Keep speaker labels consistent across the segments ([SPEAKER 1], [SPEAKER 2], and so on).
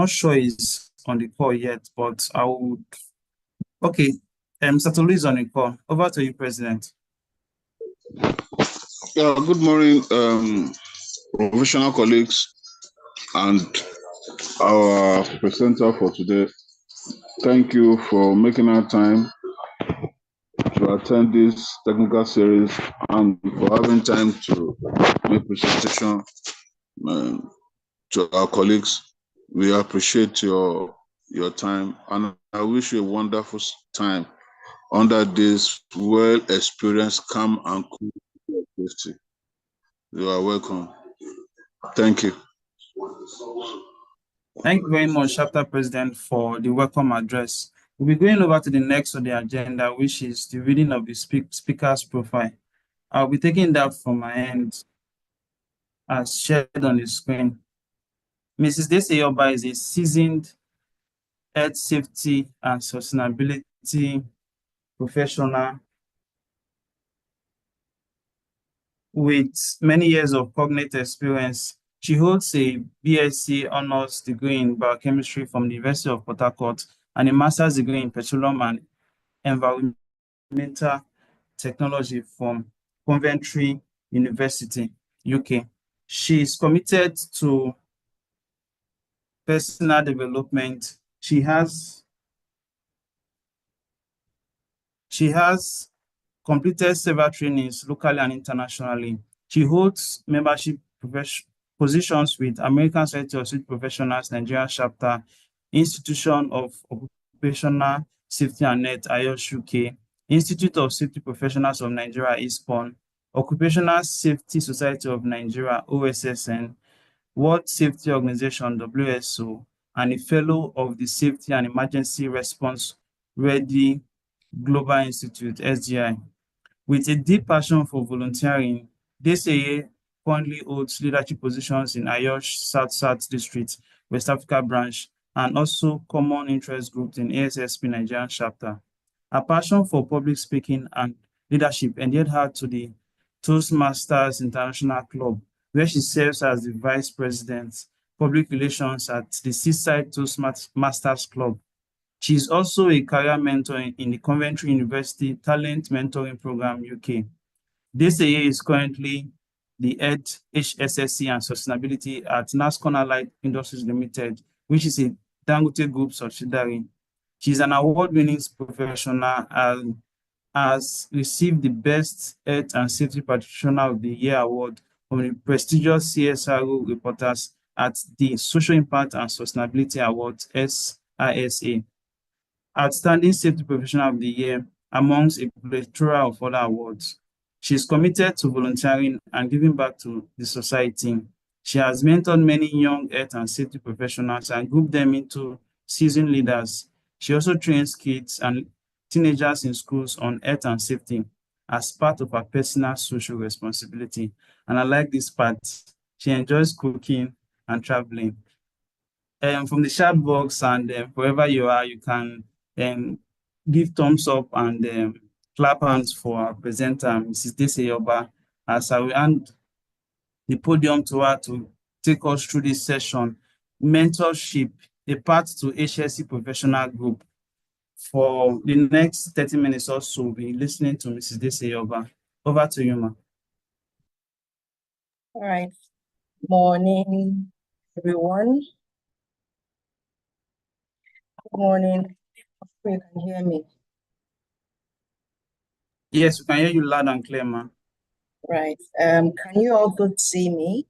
[SPEAKER 1] not sure he's on the call yet, but I would. Okay, Mr. Tolu is on the call. Over to you, President.
[SPEAKER 2] Good morning, professional colleagues and our presenter for today. Thank you for making our time to attend this technical series and for having time to make presentation to our colleagues. We appreciate your time, and I wish you a wonderful time under this well-experienced, calm and cool safety. You are welcome. Thank you.
[SPEAKER 1] Thank you very much, Chapter President, for the welcome address. We'll be going over to the next on the agenda, which is the reading of the speaker's profile. I'll be taking that from my end as shared on the screen. Mrs. Deseyoba is a seasoned health safety and sustainability professional with many years of cognate experience. She holds a BSc honors degree in biochemistry from the University of Port Harcourt and a master's degree in petroleum and environmental technology from Coventry University, UK. She is committed to personal development. She has completed several trainings locally and internationally. She holds membership positions with American Society of Safety Professionals, Nigeria Chapter, Institution of Occupational Safety and Health, IOSH UK, Institute of Safety Professionals of Nigeria, ISPON, Occupational Safety Society of Nigeria, OSSN, World Safety Organization, WSO, and a fellow of the Safety and Emergency Response Ready Global Institute, SGI. With a deep passion for volunteering, Deseye currently holds leadership positions in IOSH South District, West Africa branch, and also common interest groups in ASSP Nigerian chapter. Her passion for public speaking and leadership endeared her to the Toastmasters International Club, where she serves as the Vice President, Public Relations at the Seaside Toastmasters Club. She is also a career mentor in the Coventry University Talent Mentoring Program, UK. Deseye is currently the head HSE and sustainability at Nascon Allied Industries Limited, which is a Dangote Group subsidiary. She is an award-winning professional and has received the Best Health and Safety Practitioner of the Year award from the prestigious CSRO reporters at the Social Impact and Sustainability Awards, SISA. Outstanding Safety Professional of the Year, amongst a plethora of other awards. She is committed to volunteering and giving back to the society. She has mentored many young health and safety professionals and grouped them into seasoned leaders. She also trains kids and teenagers in schools on health and safety as part of her personal social responsibility. And I like this part. She enjoys cooking and traveling. From the chat box and wherever you are, you can give thumbs up and clap hands for our presenter, Mrs. Deseyoba, as I will hand the podium to her to take us through this session, mentorship, a path to HSE professional group. For the next 30 minutes or so, we'll be listening to Mrs. Deseyoba. Over to you, ma.
[SPEAKER 3] All right. Morning, everyone. Good morning. You can hear me.
[SPEAKER 1] Yes, we can hear you loud and clear, ma.
[SPEAKER 3] Right. Can you also see me?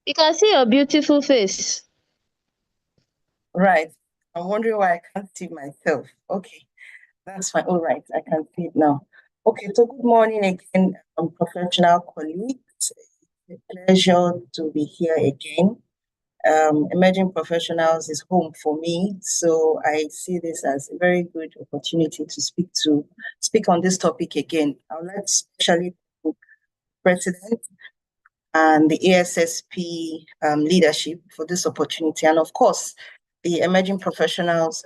[SPEAKER 4] You can see your beautiful face.
[SPEAKER 3] Right. I'm wondering why I can't see myself. Okay, that's fine. All right, I can see it now. Okay, so good morning again, professional colleagues. It's a pleasure to be here again. Emerging Professionals is home for me, so I see this as a very good opportunity to speak on this topic again. I would like to especially thank President and the ASSP leadership for this opportunity, and of course, the Emerging Professionals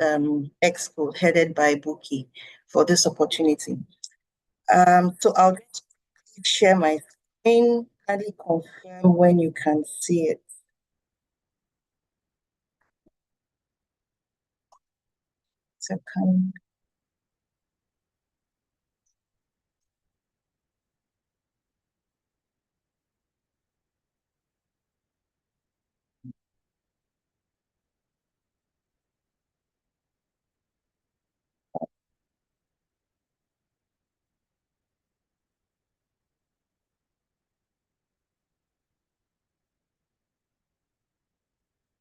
[SPEAKER 3] Expo headed by Buki for this opportunity. So I'll share my screen. Kindly confirm when you can see it. Second.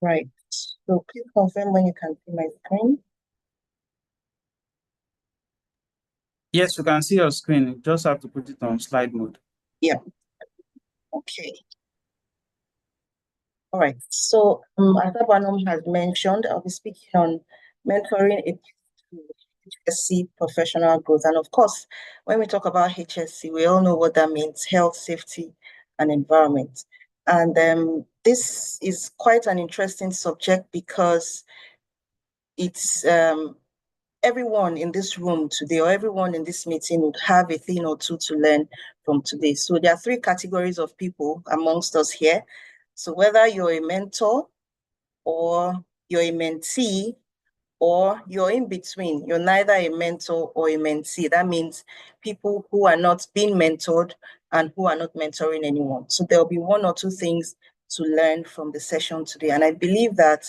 [SPEAKER 3] Right. So please confirm when you can see my screen.
[SPEAKER 1] Yes, you can see your screen. You just have to put it on slide mode.
[SPEAKER 3] Yeah. Okay. All right. So as Abanom has mentioned, I'll be speaking on mentoring a HSC professional growth. And of course, when we talk about HSC, we all know what that means: health, safety, and environment. And this is quite an interesting subject because it's everyone in this room today or everyone in this meeting would have a thing or two to learn from today. So there are three categories of people amongst us here. So whether you're a mentor or you're a mentee or you're in between, you're neither a mentor or a mentee. That means people who are not being mentored and who are not mentoring anyone. So there'll be one or two things to learn from the session today. And I believe that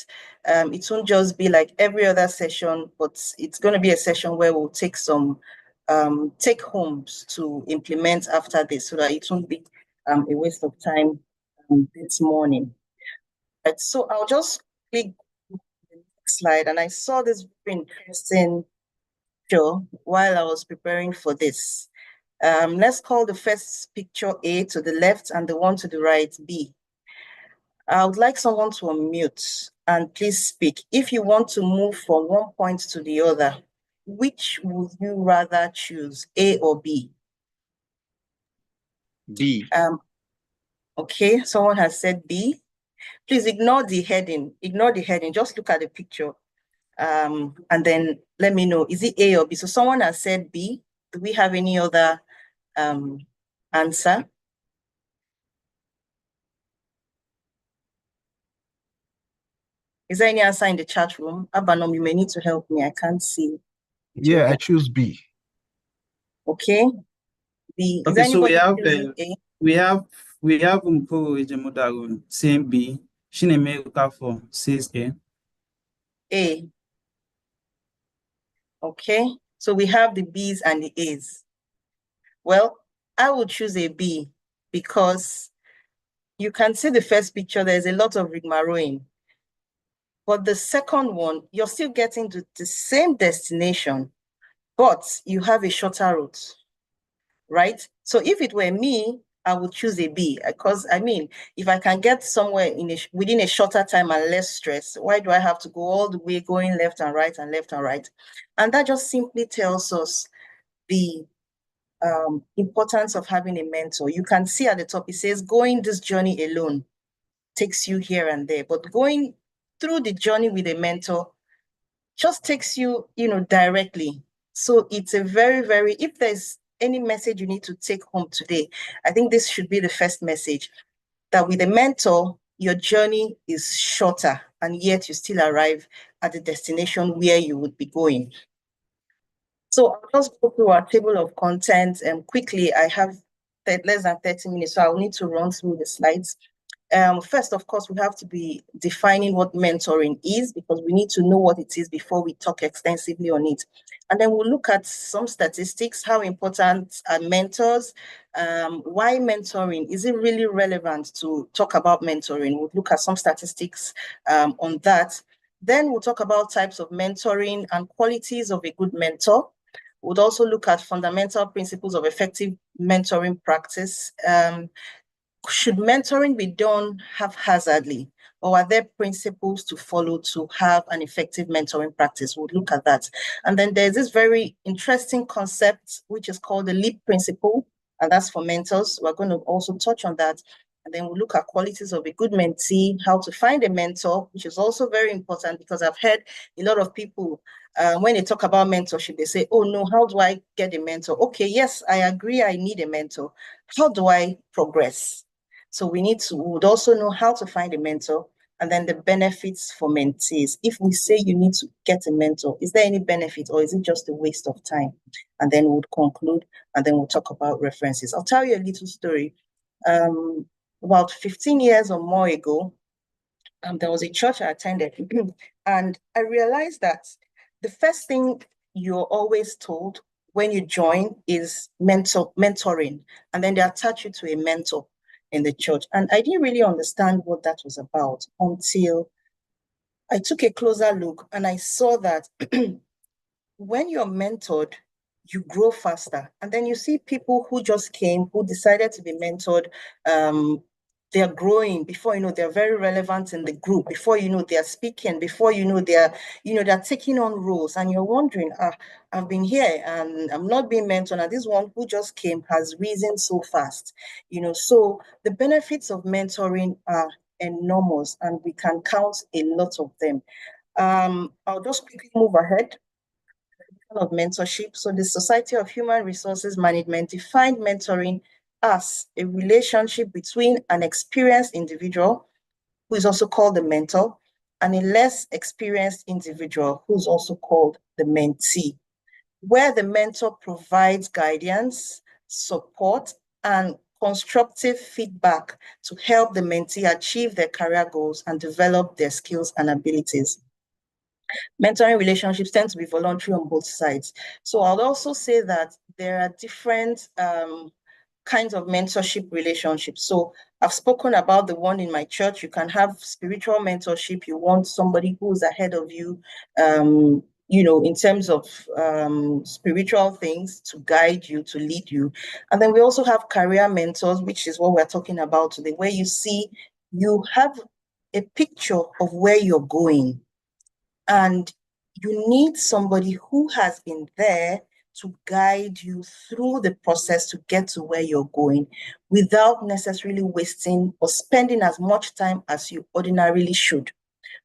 [SPEAKER 3] it won't just be like every other session, but it's going to be a session where we'll take some take homes to implement after this so that it won't be a waste of time this morning. Right, so I'll just click slide, and I saw this very interesting show while I was preparing for this. Let's call the first picture A to the left and the one to the right B. I would like someone to unmute and please speak. If you want to move from one point to the other, which would you rather choose, A or B?
[SPEAKER 5] B.
[SPEAKER 3] Okay, someone has said B. Please ignore the heading. Ignore the heading. Just look at the picture. And then let me know, is it A or B? So someone has said B. Do we have any other answer? Is there any answer in the chat room? Abanom, you may need to help me. I can't see.
[SPEAKER 5] Yeah, I choose B.
[SPEAKER 3] Okay. B. Is
[SPEAKER 1] Okay, so we
[SPEAKER 3] anybody
[SPEAKER 1] have
[SPEAKER 3] choosing A?
[SPEAKER 1] we have Umkoro Ejemudaru saying B. Shineme Okafor says A.
[SPEAKER 3] A. Okay. So we have the B's and the A's. Well, I would choose a B because you can see the first picture, there's a lot of rigmaroling. But the second one, you're still getting to the same destination, but you have a shorter route, right? So if it were me, I would choose a B because I mean, if I can get somewhere within a shorter time and less stress, why do I have to go all the way going left and right and left and right? And that just simply tells us the importance of having a mentor. You can see at the top, it says going this journey alone takes you here and there, but going through the journey with a mentor just takes you, directly. So it's a very, very, if there's any message you need to take home today, I think this should be the first message, that with a mentor, your journey is shorter and yet you still arrive at the destination where you would be going. So I'll just go through our table of contents and quickly. I have less than 30 minutes, so I'll need to run through the slides. First, of course, we have to be defining what mentoring is because we need to know what it is before we talk extensively on it. And then we'll look at some statistics, how important are mentors, why mentoring, is it really relevant to talk about mentoring? We'll look at some statistics on that. Then we'll talk about types of mentoring and qualities of a good mentor. We'll also look at fundamental principles of effective mentoring practice. Should mentoring be done haphazardly, or are there principles to follow to have an effective mentoring practice? We'll look at that. And then there's this very interesting concept, which is called the LEAP principle, and that's for mentors. We're going to also touch on that. And then we'll look at qualities of a good mentee, how to find a mentor, which is also very important because I've heard a lot of people when they talk about mentorship, they say, oh no, how do I get a mentor? Okay, yes, I agree, I need a mentor. How do I progress? So we would also know how to find a mentor, and then the benefits for mentees. If we say you need to get a mentor, is there any benefit, or is it just a waste of time? And then we'll conclude, and then we'll talk about references. I'll tell you a little story. About 15 years or more ago, there was a church I attended, and I realized that the first thing you're always told when you join is mentoring, and then they attach you to a mentor in the church. And I didn't really understand what that was about until I took a closer look, and I saw that when you're mentored, you grow faster. And then you see people who just came, who decided to be mentored. They're growing. Before you know, they're very relevant in the group. Before you know, they're speaking. Before you know, they're taking on roles. And you're wondering, I've been here and I'm not being mentored. And this one who just came has risen so fast. So the benefits of mentoring are enormous, and we can count a lot of them. I'll just quickly move ahead of mentorship. So the Society of Human Resources Management defined mentoring as a relationship between an experienced individual, who is also called the mentor, and a less experienced individual, who's also called the mentee, where the mentor provides guidance, support, and constructive feedback to help the mentee achieve their career goals and develop their skills and abilities. Mentoring relationships tend to be voluntary on both sides. So I'll also say that there are different kinds of mentorship relationships. So I've spoken about the one in my church. You can have spiritual mentorship. You want somebody who's ahead of you, in terms of spiritual things, to guide you, to lead you. And then we also have career mentors, which is what we're talking about today, where you have a picture of where you're going, and you need somebody who has been there to guide you through the process to get to where you're going, without necessarily wasting or spending as much time as you ordinarily should.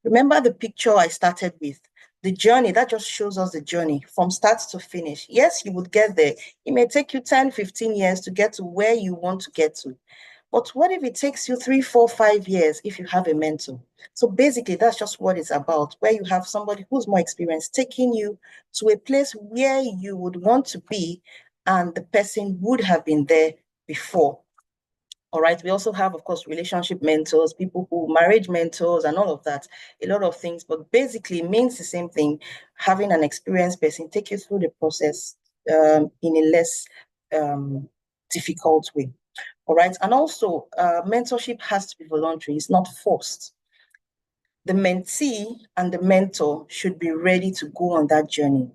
[SPEAKER 3] Remember the picture I started with, the journey that just shows us the journey from start to finish. Yes, you would get there. It may take you 10, 15 years to get to where you want to get to. But what if it takes you 3, 4, 5 years if you have a mentor? So basically, that's just what it's about, where you have somebody who's more experienced taking you to a place where you would want to be, and the person would have been there before. All right. We also have, of course, relationship mentors, people who marriage mentors, and all of that, a lot of things, but basically it means the same thing, having an experienced person take you through the process in a less difficult way. All right. And also, mentorship has to be voluntary, it's not forced. The mentee and the mentor should be ready to go on that journey.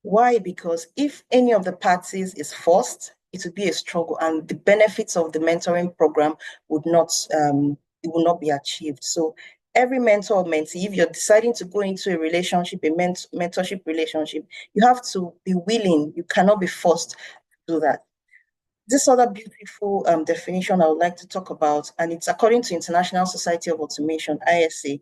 [SPEAKER 3] Why? Because if any of the parties is forced, it would be a struggle, and the benefits of the mentoring program would not be achieved. So every mentor or mentee, if you're deciding to go into a relationship, a mentorship relationship, you have to be willing. You cannot be forced to do that. This other beautiful definition I would like to talk about, and it's according to International Society of Automation, ISA,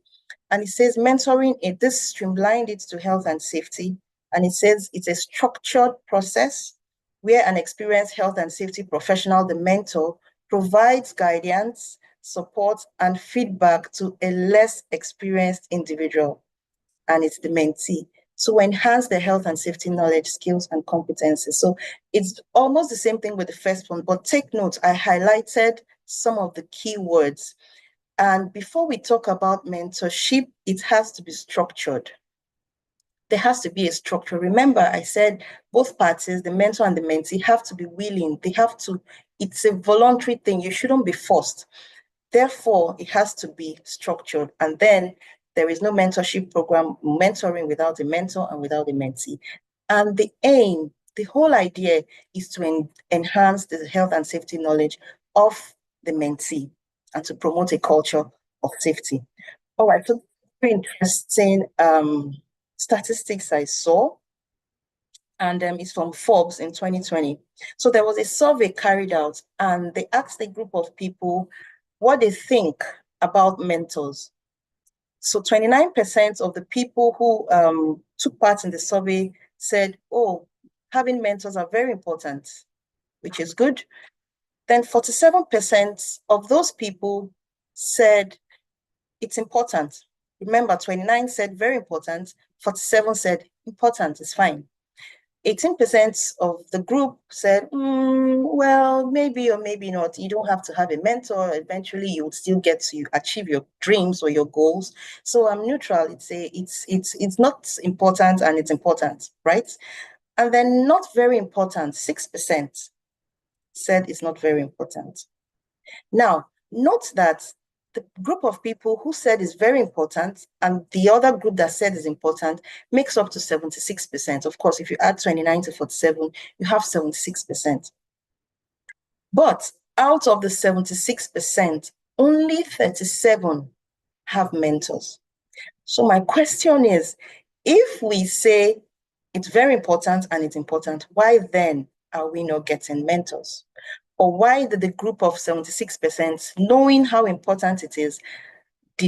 [SPEAKER 3] and it says mentoring, this streamlined it to health and safety, and it says it's a structured process where an experienced health and safety professional, the mentor, provides guidance, support, and feedback to a less experienced individual, and it's the mentee, to enhance their health and safety knowledge, skills, and competencies. So it's almost the same thing with the first one, but take note, I highlighted some of the key words. And before we talk about mentorship, it has to be structured. There has to be a structure. Remember, I said both parties, the mentor and the mentee, have to be willing. It's a voluntary thing. You shouldn't be forced. Therefore, it has to be structured. And then there is no mentorship program, mentoring without a mentor and without a mentee. And the aim, the whole idea is to enhance the health and safety knowledge of the mentee and to promote a culture of safety. All right, so very interesting statistics I saw, and it's from Forbes in 2020. So there was a survey carried out, and they asked a group of people what they think about mentors. So 29% of the people who took part in the survey said, oh, having mentors are very important, which is good. Then 47% of those people said it's important. Remember, 29 said very important, 47 said important, it's fine. 18% of the group said, well, maybe or maybe not. You don't have to have a mentor. Eventually, you would still get to achieve your dreams or your goals. So I'm neutral. It's not important and it's important, right? And then not very important, 6% said it's not very important. Now, note that the group of people who said is very important and the other group that said is important makes up to 76%. Of course, if you add 29 to 47, you have 76%. But out of the 76%, only 37 have mentors. So my question is, if we say it's very important and it's important, why then are we not getting mentors? Or why did the group of 76%, knowing how important it is,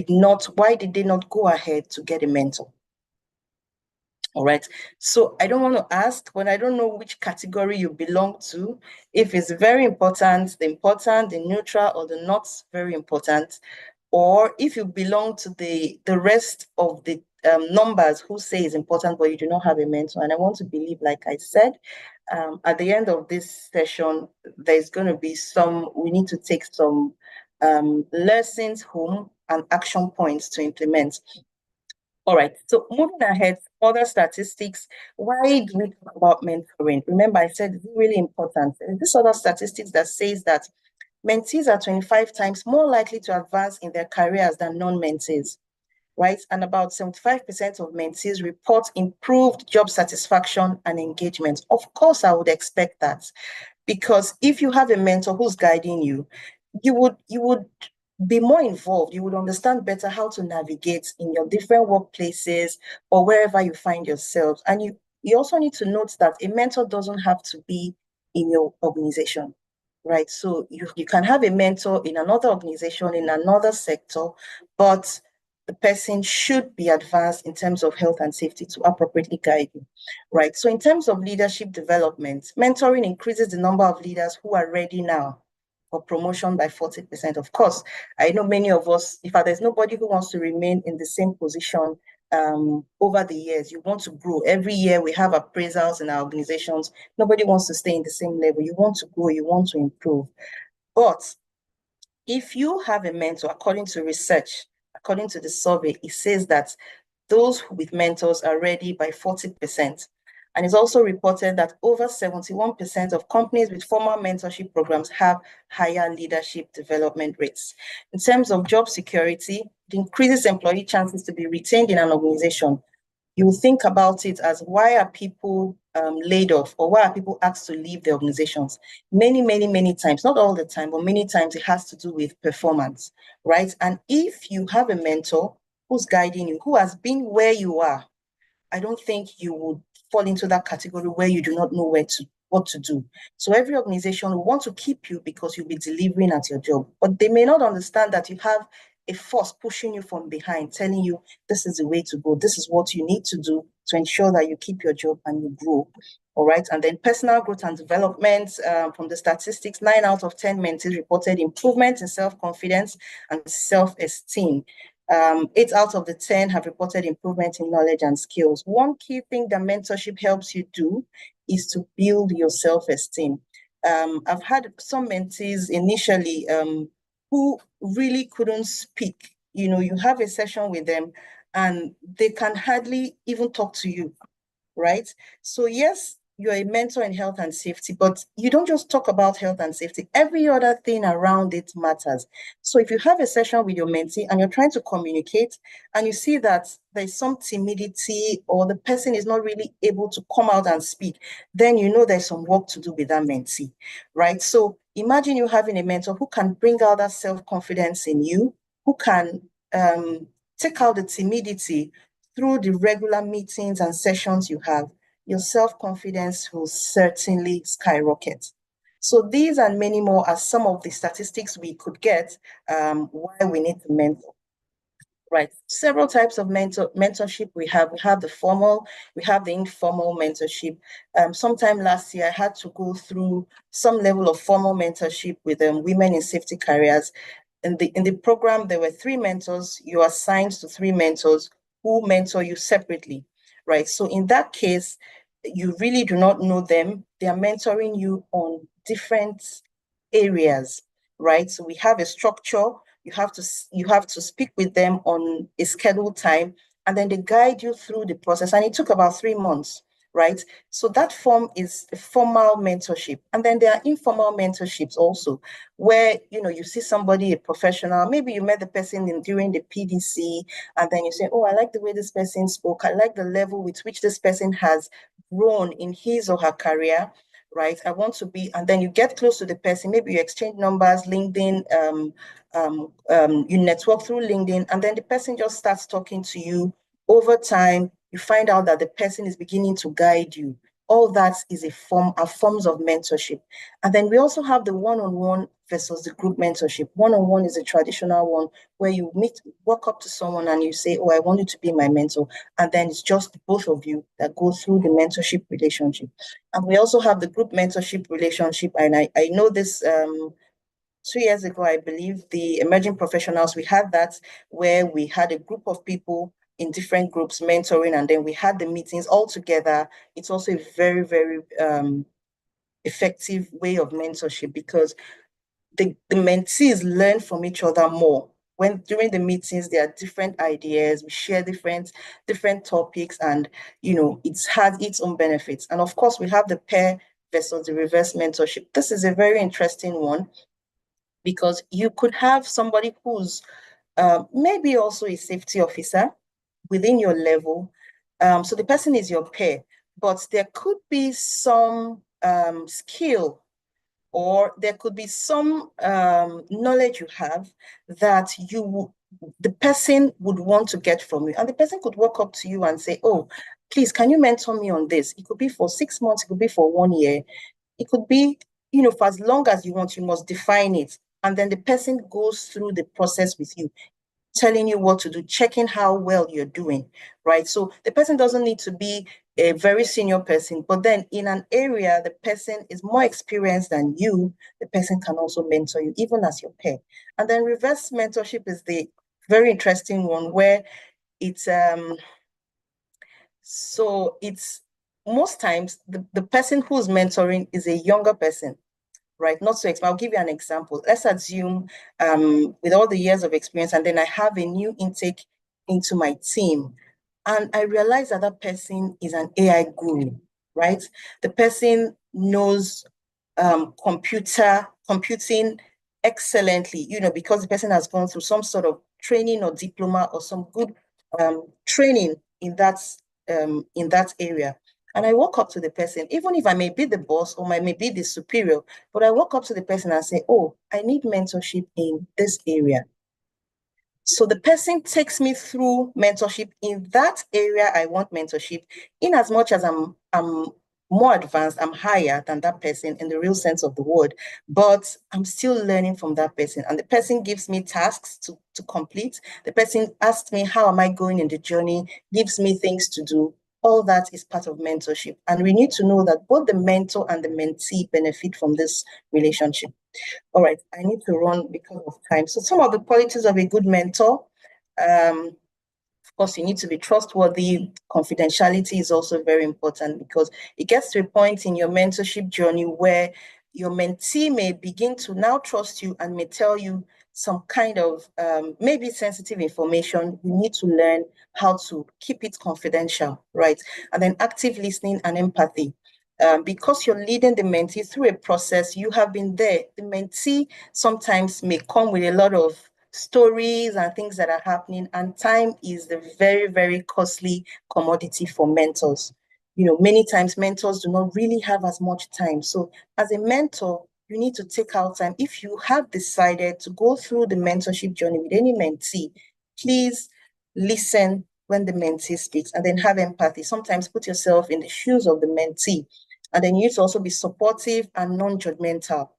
[SPEAKER 3] why did they not go ahead to get a mentor? All right. So I don't want to ask when I don't know which category you belong to, if it's very important, the neutral, or the not very important, or if you belong to the rest of the numbers who say it's important, but you do not have a mentor. And I want to believe, like I said, at the end of this session, there's going to be we need to take some lessons home and action points to implement. All right, so moving ahead, other statistics. Why do we talk about mentoring? Remember, I said it's really important. This other statistics that says that mentees are 25 times more likely to advance in their careers than non-mentees, right? And about 75% of mentees report improved job satisfaction and engagement. Of course, I would expect that, because if you have a mentor who's guiding you, you would be more involved. You would understand better how to navigate in your different workplaces or wherever you find yourself. And you also need to note that a mentor doesn't have to be in your organization, right? So you can have a mentor in another organization, in another sector, but the person should be advanced in terms of health and safety to appropriately guide you, right? So in terms of leadership development, mentoring increases the number of leaders who are ready now for promotion by 40%. Of course, I know many of us, in fact, there's nobody who wants to remain in the same position over the years. You want to grow. Every year we have appraisals in our organizations. Nobody wants to stay in the same level. You want to grow, you want to improve. But if you have a mentor, according to research, according to the survey, it says that those with mentors are ready by 40%. And it's also reported that over 71% of companies with formal mentorship programs have higher leadership development rates. In terms of job security, it increases employee chances to be retained in an organization. You think about it as, why are people laid off, or why are people asked to leave the organizations? Many times, not all the time, but many times it has to do with performance, right? And if you have a mentor who's guiding you, who has been where you are, I don't think you would fall into that category where you do not know what to do. So every organization will want to keep you because you'll be delivering at your job, but they may not understand that you have a force pushing you from behind, telling you this is the way to go, this is what you need to do to ensure that you keep your job and you grow. All right. And then personal growth and development, from the statistics, 9 out of 10 mentees reported improvement in self-confidence and self-esteem. 8 out of the 10 have reported improvement in knowledge and skills. One key thing that mentorship helps you do is to build your self-esteem. I've had some mentees initially who really couldn't speak. You have a session with them and they can hardly even talk to you, right? So yes, you're a mentor in health and safety, but you don't just talk about health and safety. Every other thing around it matters. So if you have a session with your mentee and you're trying to communicate and you see that there's some timidity or the person is not really able to come out and speak, then you know there's some work to do with that mentee, right? So imagine you having a mentor who can bring out that self-confidence in you, who can take out the timidity through the regular meetings and sessions you have. Your self-confidence will certainly skyrocket. So these and many more are some of the statistics we could get why we need to mentor. Right. Several types of mentorship we have. We have the formal, we have the informal mentorship. Sometime last year, I had to go through some level of formal mentorship with women in safety careers. In the program, there were 3 mentors. You are assigned to 3 mentors who mentor you separately, right? So in that case, you really do not know them. They are mentoring you on different areas, right? So we have a structure. You have to speak with them on a scheduled time, and then they guide you through the process. And it took about 3 months, right? So that form is a formal mentorship. And then there are informal mentorships also, where you see somebody, a professional, maybe you met the person during the PDC, and then you say, oh, I like the way this person spoke. I like the level with which this person has grown in his or her career, right? I want to be, and then you get close to the person, maybe you exchange numbers, LinkedIn, you network through LinkedIn, and then the person just starts talking to you. Over time, you find out that the person is beginning to guide you. All that is are forms of mentorship. And then we also have the one-on-one versus the group mentorship. One-on-one is a traditional one where you walk up to someone and you say, oh, I want you to be my mentor. And then it's just both of you that go through the mentorship relationship. And we also have the group mentorship relationship. And I know this 2 years ago, I believe, the emerging professionals, we had that where we had a group of people in different groups mentoring, and then we had the meetings all together. It's also a very, very effective way of mentorship because the mentees learn from each other more. When during the meetings, there are different ideas, we share different topics, and it has its own benefits. And of course, we have the pair versus the reverse mentorship. This is a very interesting one because you could have somebody who's maybe also a safety officer within your level. So the person is your peer, but there could be some skill, or there could be some knowledge you have that the person would want to get from you. And the person could walk up to you and say, oh, please, can you mentor me on this? It could be for 6 months, it could be for 1 year. It could be, for as long as you want, you must define it. And then the person goes through the process with you, telling you what to do, checking how well you're doing, right? So the person doesn't need to be a very senior person, but then in an area, the person is more experienced than you, the person can also mentor you, even as your peer. And then reverse mentorship is the very interesting one where it's, it's most times the person who's mentoring is a younger person, right? Not so I'll give you an example. Let's assume with all the years of experience, and then I have a new intake into my team, and I realize that that person is an AI guru, right? The person knows computing excellently, because the person has gone through some sort of training or diploma or some good training in that area. And I walk up to the person, even if I may be the boss or I may be the superior, but I walk up to the person and say, oh, I need mentorship in this area. So the person takes me through mentorship in that area I want mentorship, in as much as I'm more advanced, I'm higher than that person in the real sense of the word, but I'm still learning from that person. And the person gives me tasks to complete. The person asks me, how am I going in the journey, gives me things to do. All that is part of mentorship. And we need to know that both the mentor and the mentee benefit from this relationship. All right, I need to run because of time. So some of the qualities of a good mentor, of course, you need to be trustworthy. Confidentiality is also very important because it gets to a point in your mentorship journey where your mentee may begin to now trust you and may tell you some kind of maybe sensitive information. You need to learn how to keep it confidential, right? And then active listening and empathy. Because you're leading the mentee through a process, you have been there. The mentee sometimes may come with a lot of stories and things that are happening, and time is the very, very costly commodity for mentors. Many times mentors do not really have as much time. So as a mentor, you need to take out time. If you have decided to go through the mentorship journey with any mentee, please listen when the mentee speaks, and then have empathy. Sometimes put yourself in the shoes of the mentee, and then you need to also be supportive and non-judgmental.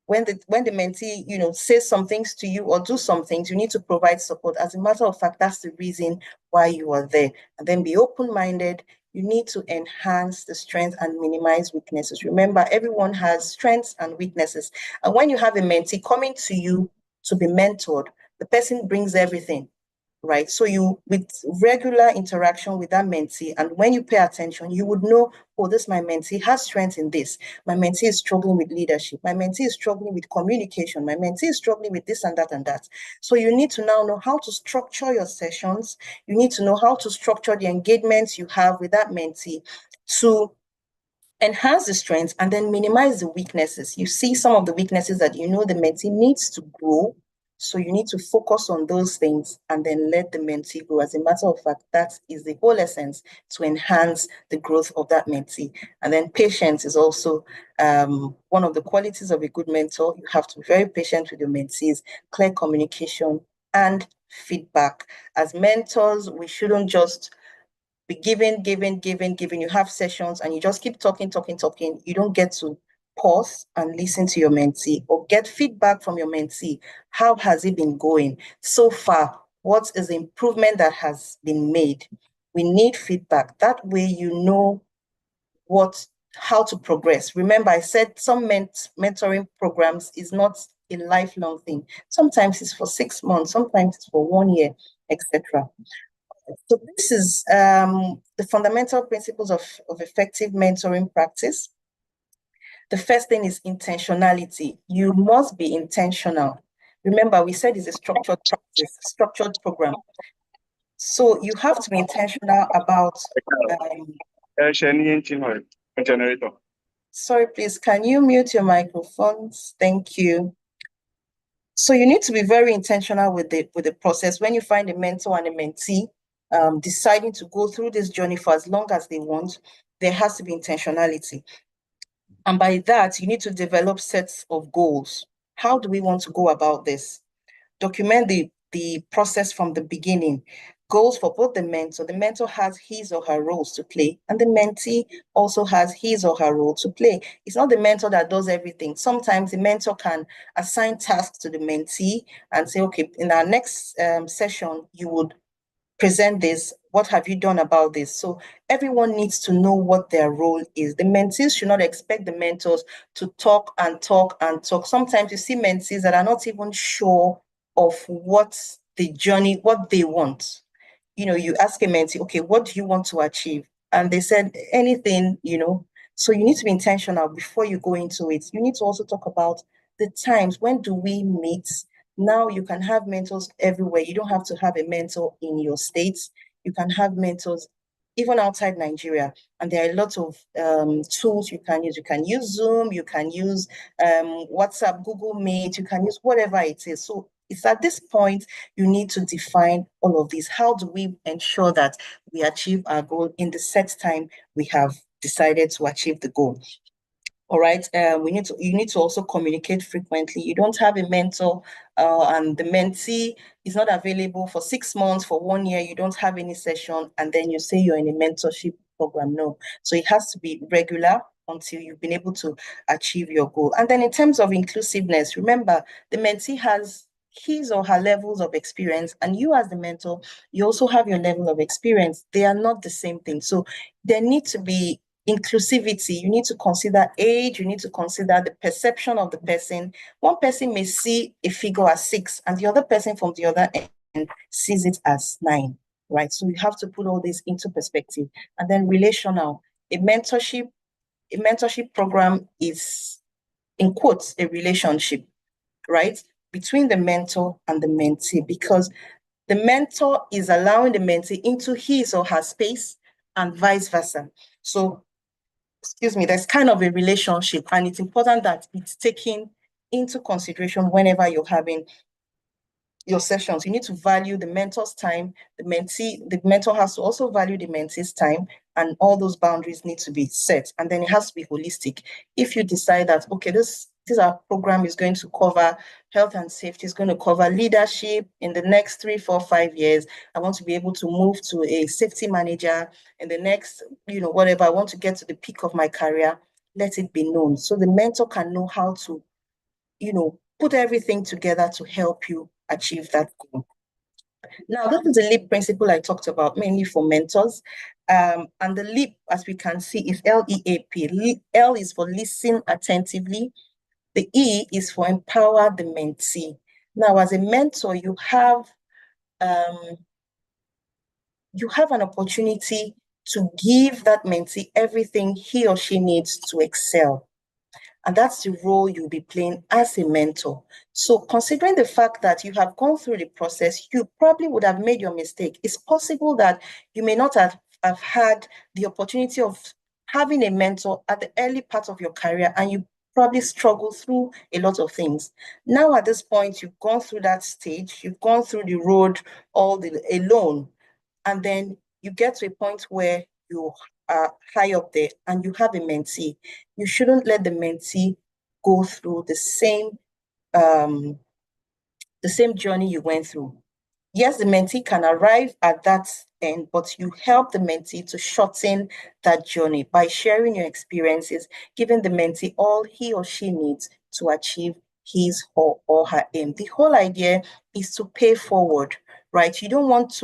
[SPEAKER 3] when the mentee, says some things to you or do some things, you need to provide support. As a matter of fact, that's the reason why you are there. And then be open-minded. You need to enhance the strength and minimize weaknesses. Remember, everyone has strengths and weaknesses. And when you have a mentee coming to you to be mentored, the person brings everything, right? So you, with regular interaction with that mentee, and when you pay attention, you would know, oh, this my mentee has strength in this. My mentee is struggling with leadership. My mentee is struggling with communication. My mentee is struggling with this and that and that. So you need to now know how to structure your sessions. You need to know how to structure the engagements you have with that mentee to enhance the strengths and then minimize the weaknesses. You see some of the weaknesses that the mentee needs to grow. So you need to focus on those things and then let the mentee grow. As a matter of fact, that is the whole essence, to enhance the growth of that mentee. And then patience is also one of the qualities of a good mentor. You have to be very patient with your mentees, clear communication and feedback. As mentors, we shouldn't just be giving. You have sessions and you just keep talking. You don't get to pause and listen to your mentee or get feedback from your mentee. How has it been going so far? What is the improvement that has been made? We need feedback. That way you know how to progress. Remember, I said some mentoring programs is not a lifelong thing. Sometimes it's for 6 months, sometimes it's for 1 year, etc. So this is the fundamental principles of effective mentoring practice. The first thing is intentionality. You must be intentional. Remember, we said it's a structured practice, structured program. So you have to be intentional about. Sorry, please, can you mute your microphones? Thank you. So you need to be very intentional with the process. When you find a mentor and a mentee deciding to go through this journey for as long as they want, there has to be intentionality. And by that, you need to develop sets of goals. How do we want to go about this? Document the process from the beginning. Goals for both the mentor. The mentor has his or her roles to play, and the mentee also has his or her role to play. It's not the mentor that does everything. Sometimes the mentor can assign tasks to the mentee and say, okay, in our next session, you would present this. What have you done about this? So everyone needs to know what their role is. The mentees should not expect the mentors to talk and talk and talk. Sometimes you see mentees that are not even sure of what the journey, what they want. You ask a mentee, okay, what do you want to achieve? And they said anything, So you need to be intentional before you go into it. You need to also talk about the times. When do we meet? Now you can have mentors everywhere. You don't have to have a mentor in your state. You can have mentors even outside Nigeria. And there are a lot of tools you can use. You can use Zoom, you can use WhatsApp, Google Meet, you can use whatever it is. So it's at this point you need to define all of these. How do we ensure that we achieve our goal in the set time we have decided to achieve the goal? All right. You need to also communicate frequently. You don't have a mentor and the mentee is not available for 6 months, for 1 year. You don't have any session, and then you say you're in a mentorship program. No. So it has to be regular until you've been able to achieve your goal. And then in terms of inclusiveness, remember the mentee has his or her levels of experience, and you as the mentor, you also have your level of experience. They are not the same thing. So there needs to be inclusivity. You need to consider age. You need to consider the perception of the person. One person may see a figure as 6 and the other person from the other end sees it as 9, right? So you have to put all this into perspective. And then relational. A mentorship program is, in quotes, a relationship, right, between the mentor and the mentee, because the mentor is allowing the mentee into his or her space and vice versa. So there's kind of a relationship, and it's important that it's taken into consideration whenever you're having your sessions. You need to value the mentor's time, the mentor has to also value the mentee's time, and all those boundaries need to be set. And then it has to be holistic. If you decide that, okay, this our program is going to cover health and safety, is going to cover leadership in the next 3, 4, 5 years. I want to be able to move to a safety manager in the next, whatever. I want to get to the peak of my career. Let it be known so the mentor can know how to, put everything together to help you achieve that goal. Now, this is the LEAP principle I talked about, mainly for mentors. And the LEAP, as we can see, is LEAP. L is for listen attentively. The E is for empower the mentee. Now, as a mentor, you have an opportunity to give that mentee everything he or she needs to excel. And that's the role you'll be playing as a mentor. So considering the fact that you have gone through the process, you probably would have made your mistake. It's possible that you may not have had the opportunity of having a mentor at the early part of your career, and you probably struggle through a lot of things. Now at this point, you've gone through that stage, you've gone through the road alone, and then you get to a point where you are high up there and you have a mentee. You shouldn't let the mentee go through the same journey you went through. Yes, the mentee can arrive at that end, but you help the mentee to shorten that journey by sharing your experiences, giving the mentee all he or she needs to achieve his or her aim. The whole idea is to pay forward, right? You don't want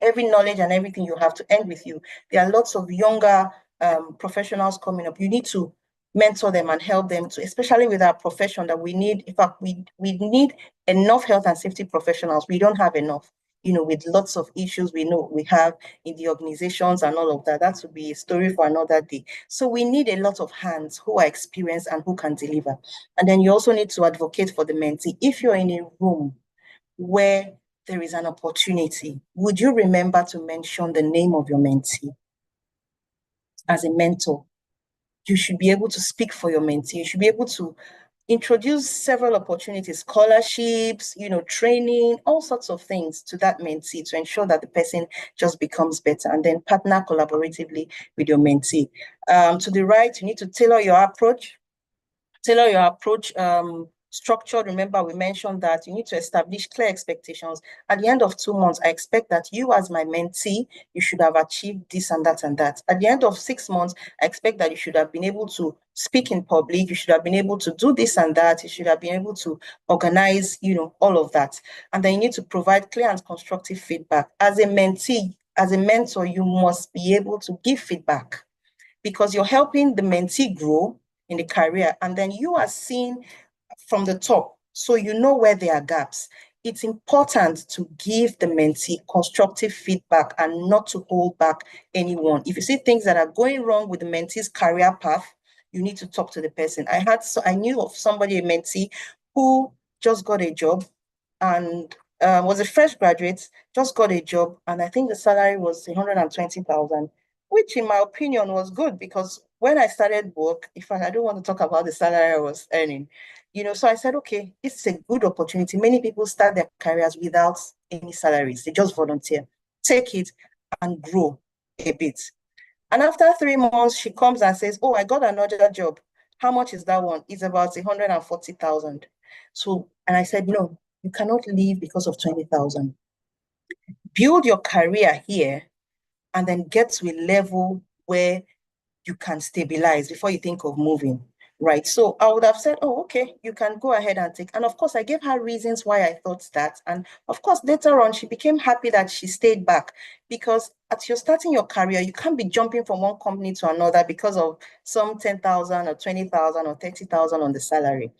[SPEAKER 3] every knowledge and everything you have to end with you. There are lots of younger professionals coming up. You need to mentor them and help them to, especially with our profession that we need. In fact, we need enough health and safety professionals. We don't have enough, with lots of issues we know we have in the organizations and all of that. That would be a story for another day. So we need a lot of hands who are experienced and who can deliver. And then you also need to advocate for the mentee. If you're in a room where there is an opportunity, would you remember to mention the name of your mentee? As a mentor, you should be able to speak for your mentee. You should be able to introduce several opportunities, scholarships, training, all sorts of things to that mentee to ensure that the person just becomes better, and then partner collaboratively with your mentee. To the right, you need to tailor your approach. Structured. Remember, we mentioned that you need to establish clear expectations. At the end of 2 months, I expect that you as my mentee, you should have achieved this and that and that. At the end of 6 months, I expect that you should have been able to speak in public. You should have been able to do this and that. You should have been able to organize, all of that. And then you need to provide clear and constructive feedback. As a mentee, as a mentor, you must be able to give feedback because you're helping the mentee grow in the career, and then you are seen from the top, so you know where there are gaps. It's important to give the mentee constructive feedback and not to hold back anyone. If you see things that are going wrong with the mentee's career path, you need to talk to the person. I knew of somebody, a mentee, who just got a job and was a fresh graduate, just got a job, and I think the salary was 120,000, which in my opinion was good because when I started work, in fact, I don't want to talk about the salary I was earning, so I said, okay, it's a good opportunity. Many people start their careers without any salaries. They just volunteer, take it and grow a bit. And after 3 months, she comes and says, oh, I got another job. How much is that one? It's about 140,000. So, and I said, no, you cannot leave because of 20,000. Build your career here and then get to a level where you can stabilize before you think of moving, right? So I would have said, oh, okay, you can go ahead and take. And of course, I gave her reasons why I thought that. And of course, later on, she became happy that she stayed back because as you're starting your career, you can't be jumping from one company to another because of some 10,000 or 20,000 or 30,000 on the salary,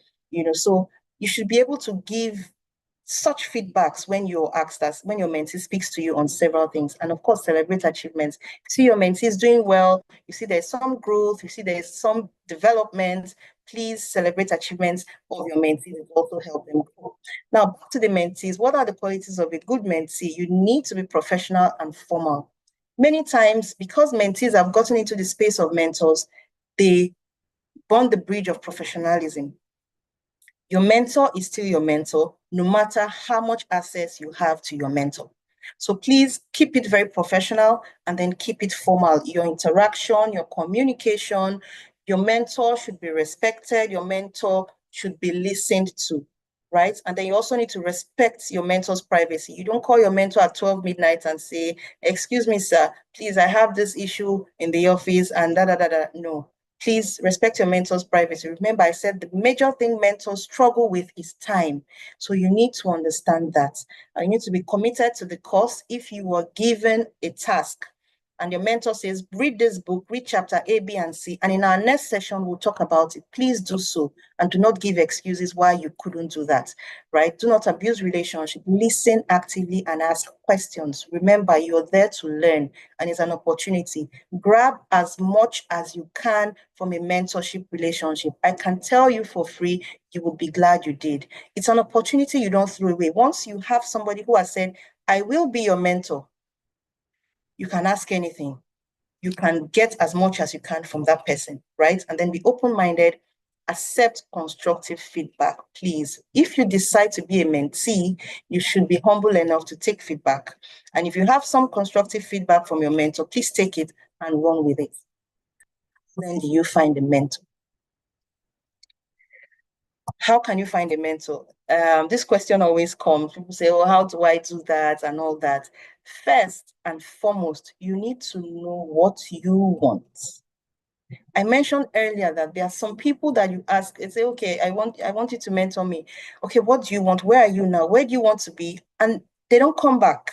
[SPEAKER 3] so you should be able to give such feedbacks when you're asked us, when your mentee speaks to you on several things, and of course celebrate achievements. You see your mentee is doing well, you see there's some growth, you see there's some development, please celebrate achievements of your mentees and also help them grow. Now back to the mentees. What are the qualities of a good mentee? You need to be professional and formal. Many times, because mentees have gotten into the space of mentors, they burn the bridge of professionalism. Your mentor is still your mentor, no matter how much access you have to your mentor. So please keep it very professional and then keep it formal. Your interaction, your communication, your mentor should be respected. Your mentor should be listened to, right? And then you also need to respect your mentor's privacy. You don't call your mentor at 12 midnight and say, excuse me, sir, please, I have this issue in the office and da. No. Please respect your mentor's privacy. Remember, I said the major thing mentors struggle with is time. So you need to understand that. You need to be committed to the course. If you were given a task and your mentor says, read this book, read chapter A, B, and C, and in our next session, we'll talk about it. Please do so, and do not give excuses why you couldn't do that, right? Do not abuse relationship. Listen actively and ask questions. Remember, you're there to learn, and it's an opportunity. Grab as much as you can from a mentorship relationship. I can tell you for free, you would be glad you did. It's an opportunity you don't throw away. Once you have somebody who has said, I will be your mentor, you can ask anything. You can get as much as you can from that person, right? And then be open-minded, accept constructive feedback, please. If you decide to be a mentee, you should be humble enough to take feedback. And if you have some constructive feedback from your mentor, please take it and run with it. Then do you find a mentor? How can you find a mentor? This question always comes. People say, oh, how do I do that and all that? First and foremost, you need to know what you want. I mentioned earlier that there are some people that you ask and say, okay, I want you to mentor me. Okay, what do you want? Where are you now? Where do you want to be? And they don't come back.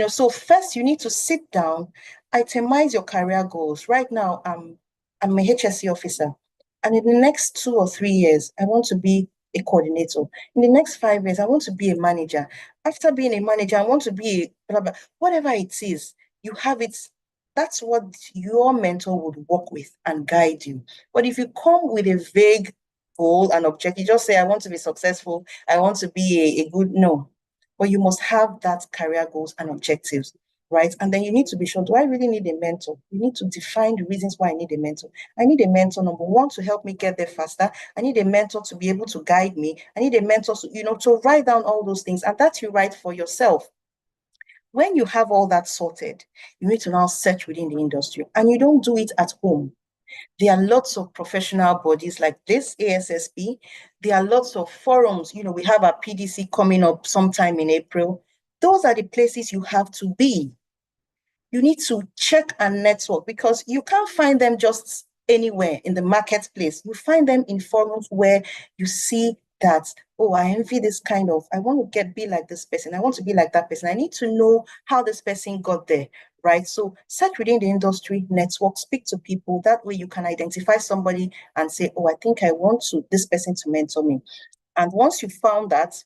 [SPEAKER 3] So first you need to sit down, itemize your career goals. Right now, I'm a HSE officer. And in the next 2 or 3 years, I want to be a coordinator. In the next 5 years, I want to be a manager. After being a manager, I want to be a blah, blah. Whatever it is, you have it. That's what your mentor would work with and guide you. But if you come with a vague goal and objective, just say, I want to be successful, I want to be a good, no. But you must have that career goals and objectives, right? And then you need to be sure, do I really need a mentor? You need to define the reasons why I need a mentor. I need a mentor, number one, to help me get there faster. I need a mentor to be able to guide me. I need a mentor to write down all those things. And that you write for yourself. When you have all that sorted, you need to now search within the industry. And you don't do it at home. There are lots of professional bodies like this, ASSP. There are lots of forums. We have our PDC coming up sometime in April. Those are the places you have to be. You need to check and network because you can't find them just anywhere in the marketplace. You find them in forums where you see that, oh, I envy this kind of, I want to be like this person. I want to be like that person. I need to know how this person got there, right? So search within the industry, network, speak to people. That way you can identify somebody and say, oh, I think I want this person to mentor me. And once you found that,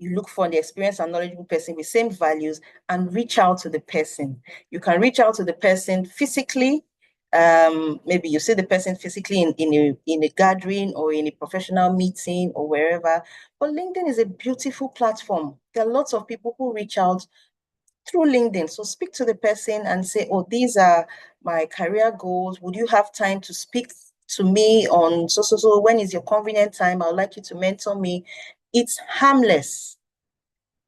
[SPEAKER 3] you look for the experienced and knowledgeable person with same values and reach out to the person. You can reach out to the person physically. Maybe you see the person physically in a gathering or in a professional meeting or wherever. But LinkedIn is a beautiful platform. There are lots of people who reach out through LinkedIn. So speak to the person and say, oh, these are my career goals. Would you have time to speak to me on so, when is your convenient time? I would like you to mentor me. It's harmless.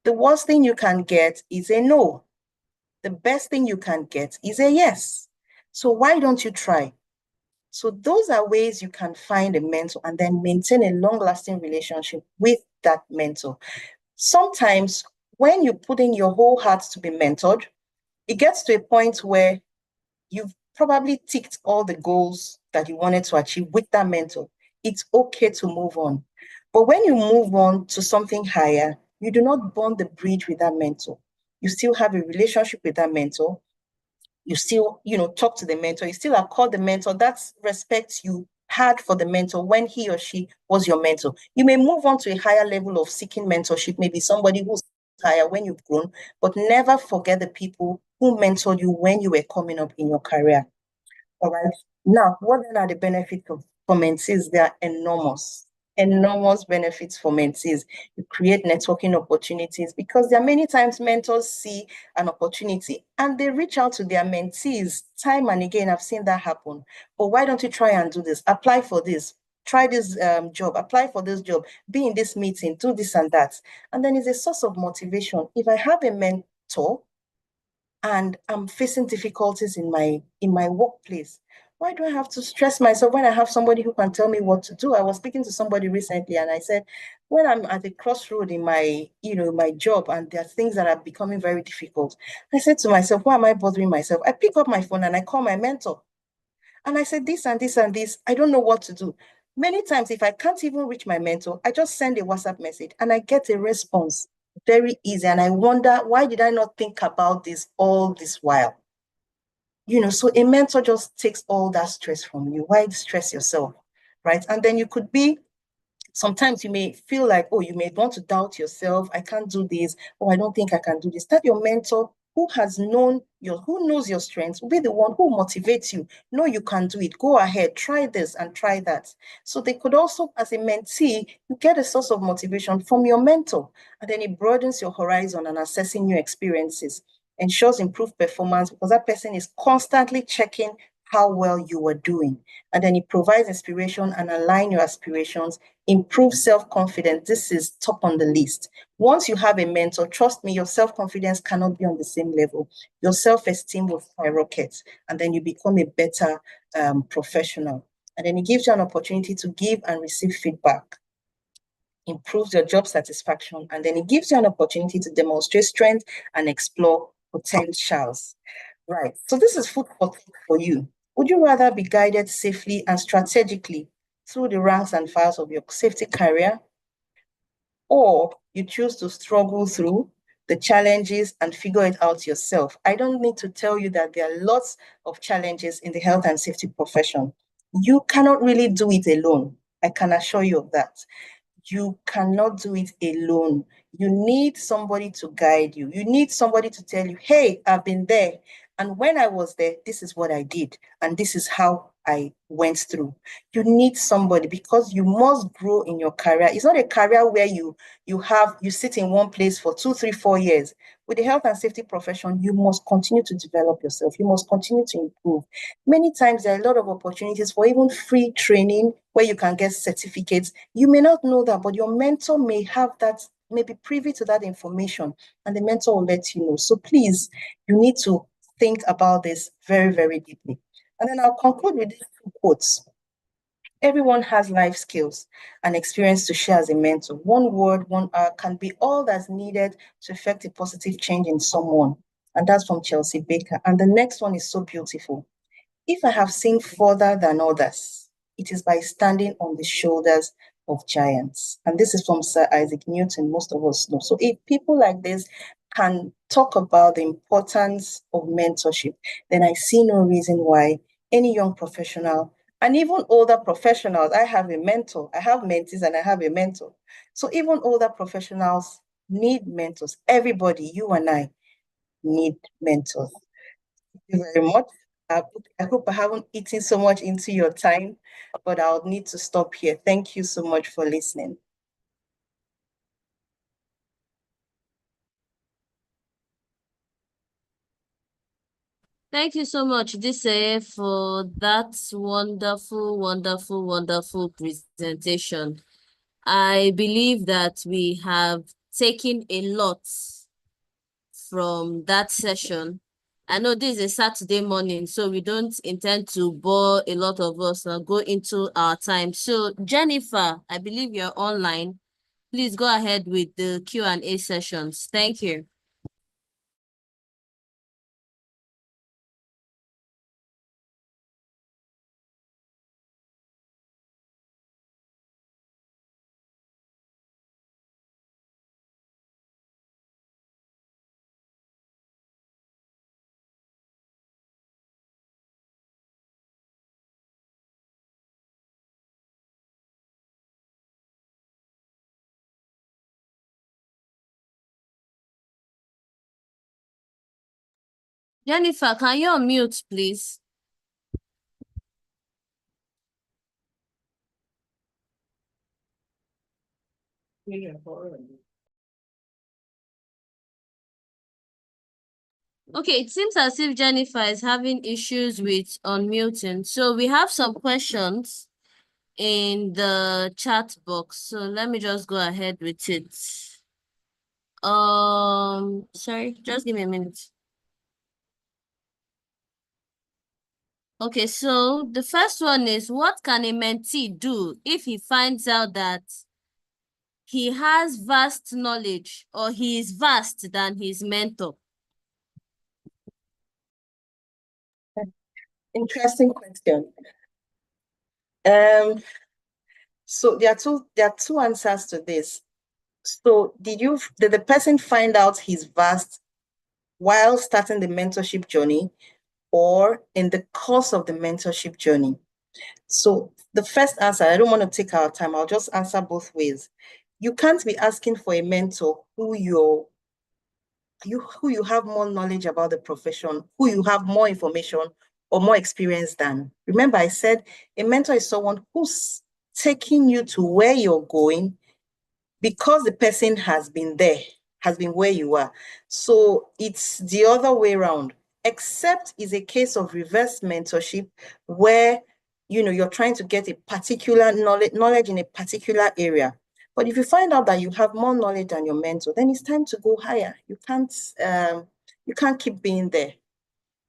[SPEAKER 3] The worst thing you can get is a no. The best thing you can get is a yes. So why don't you try? So those are ways you can find a mentor and then maintain a long-lasting relationship with that mentor. Sometimes when you put in your whole heart to be mentored, it gets to a point where you've probably ticked all the goals that you wanted to achieve with that mentor. It's okay to move on. But when you move on to something higher, you do not burn the bridge with that mentor. You still have a relationship with that mentor. You still, talk to the mentor. You still accord the mentor that respect you had for the mentor when he or she was your mentor. You may move on to a higher level of seeking mentorship, maybe somebody who's higher when you've grown, but never forget the people who mentored you when you were coming up in your career. All right. Now, what then are the benefits for mentees? They are enormous benefits for mentees. You create networking opportunities because there are many times mentors see an opportunity and they reach out to their mentees time and again. I've seen that happen. Oh, why don't you try and do this? Apply for this. Try this job, apply for this job, be in this meeting, do this and that. And then it's a source of motivation. If I have a mentor and I'm facing difficulties in my workplace, why do I have to stress myself when I have somebody who can tell me what to do? I was speaking to somebody recently and I said, when I'm at a crossroad in my job and there are things that are becoming very difficult, I said to myself, why am I bothering myself? I pick up my phone and I call my mentor. And I said, this and this and this, I don't know what to do. Many times, if I can't even reach my mentor, I just send a WhatsApp message and I get a response very easy. And I wonder, why did I not think about this all this while? So a mentor just takes all that stress from you. Why stress yourself, right? And then you could be, sometimes you may feel like, oh, you may want to doubt yourself. I can't do this. Oh, I don't think I can do this. That your mentor who knows your strengths will be the one who motivates you. No, you can do it. Go ahead, try this and try that. So they could also, as a mentee, you get a source of motivation from your mentor, and then it broadens your horizon and assessing new experiences, ensures improved performance because that person is constantly checking how well you are doing. And then it provides inspiration and align your aspirations, improve self-confidence. This is top on the list. Once you have a mentor, trust me, your self-confidence cannot be on the same level. Your self-esteem will skyrocket, and then you become a better professional. And then it gives you an opportunity to give and receive feedback, improves your job satisfaction, and then it gives you an opportunity to demonstrate strength and explore potentials. Right. So this is food for thought for you. Would you rather be guided safely and strategically through the ranks and files of your safety career, or you choose to struggle through the challenges and figure it out yourself? I don't need to tell you that there are lots of challenges in the health and safety profession. You cannot really do it alone. I can assure you of that. You cannot do it alone. You need somebody to guide you. You need somebody to tell you, hey, I've been there. And when I was there, this is what I did. And this is how I went through. You need somebody because you must grow in your career. It's not a career where you sit in one place for 2, 3, 4 years. With the health and safety profession, you must continue to develop yourself. You must continue to improve. Many times there are a lot of opportunities for even free training where you can get certificates. You may not know that, but your mentor may have that, may be privy to that information, and the mentor will let you know. So please, you need to think about this very, very deeply. And then I'll conclude with these 2 quotes. Everyone has life skills and experience to share as a mentor. One word, 1 hour can be all that's needed to effect a positive change in someone. And that's from Chelsea Baker. And the next one is so beautiful. If I have seen further than others, it is by standing on the shoulders of giants. And this is from Sir Isaac Newton, most of us know. So if people like this can talk about the importance of mentorship, then I see no reason why any young professional and even older professionals, I have a mentor, I have mentees and I have a mentor. So even older professionals need mentors. Everybody, you and I, need mentors. Thank you very much. I hope I haven't eaten so much into your time, but I'll need to stop here. Thank you so much for listening.
[SPEAKER 4] Thank you so much, Dise, for that wonderful, wonderful, wonderful presentation. I believe that we have taken a lot from that session. I know this is a Saturday morning, so we don't intend to bore a lot of us or go into our time. So Jennifer, I believe you're online. Please go ahead with the Q&A sessions. Thank you. Jennifer, can you unmute, please? Okay, it seems as if Jennifer is having issues with unmuting. So we have some questions in the chat box. So let me just go ahead with it. Sorry, just give me a minute. Okay, so the first one is, what can a mentee do if he finds out that he has vast knowledge or he is vast than his mentor?
[SPEAKER 3] Interesting question. So there are two answers to this. So did the person find out his vast while starting the mentorship journey or in the course of the mentorship journey? So the first answer, I don't want to take our time. I'll just answer both ways. You can't be asking for a mentor who you have more knowledge about the profession, who you have more information or more experience than. Remember, I said a mentor is someone who's taking you to where you're going because the person has been there, has been where you are. So it's the other way around, except is a case of reverse mentorship where you're trying to get a particular knowledge in a particular area. But if you find out that you have more knowledge than your mentor, then it's time to go higher. You can't keep being there.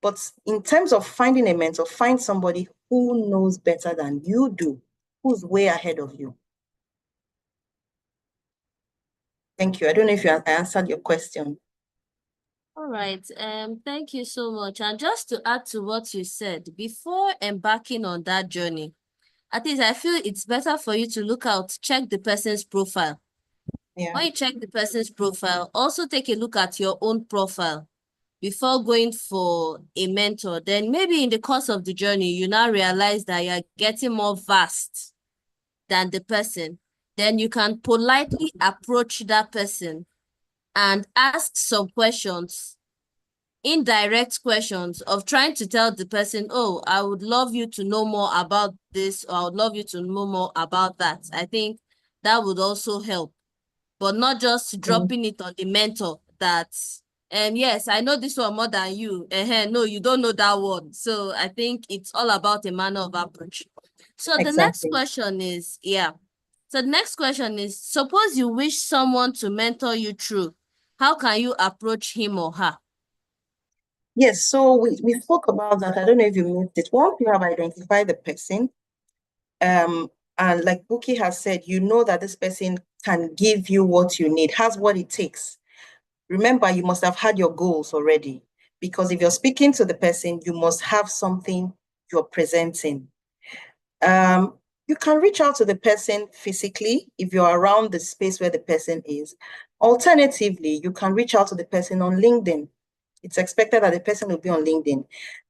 [SPEAKER 3] But in terms of finding a mentor, find somebody who knows better than you do, who's way ahead of you. Thank you. I don't know if I answered your question.
[SPEAKER 4] All right. Thank you so much. And just to add to what you said, before embarking on that journey, at least I feel it's better for you to check the person's profile.
[SPEAKER 3] Yeah.
[SPEAKER 4] When you check the person's profile, also take a look at your own profile before going for a mentor. Then maybe in the course of the journey, you now realize that you're getting more vast than the person. Then you can politely approach that person and ask some questions, indirect questions of trying to tell the person, oh, I would love you to know more about this, or I would love you to know more about that. I think that would also help, but not just dropping it on the mentor that, yes, I know this one more than you. No, you don't know that one. So I think it's all about a manner of approach. So the next question is, So the next question is, suppose you wish someone to mentor you through, how can you approach him or her?
[SPEAKER 3] Yes, so we spoke about that. I don't know if you missed it. Once you have identified the person, and like Buki has said, you know that this person can give you what you need, has what it takes. Remember, you must have had your goals already, because if you're speaking to the person, you must have something you're presenting. You can reach out to the person physically if you're around the space where the person is. Alternatively, you can reach out to the person on LinkedIn. It's expected that the person will be on LinkedIn.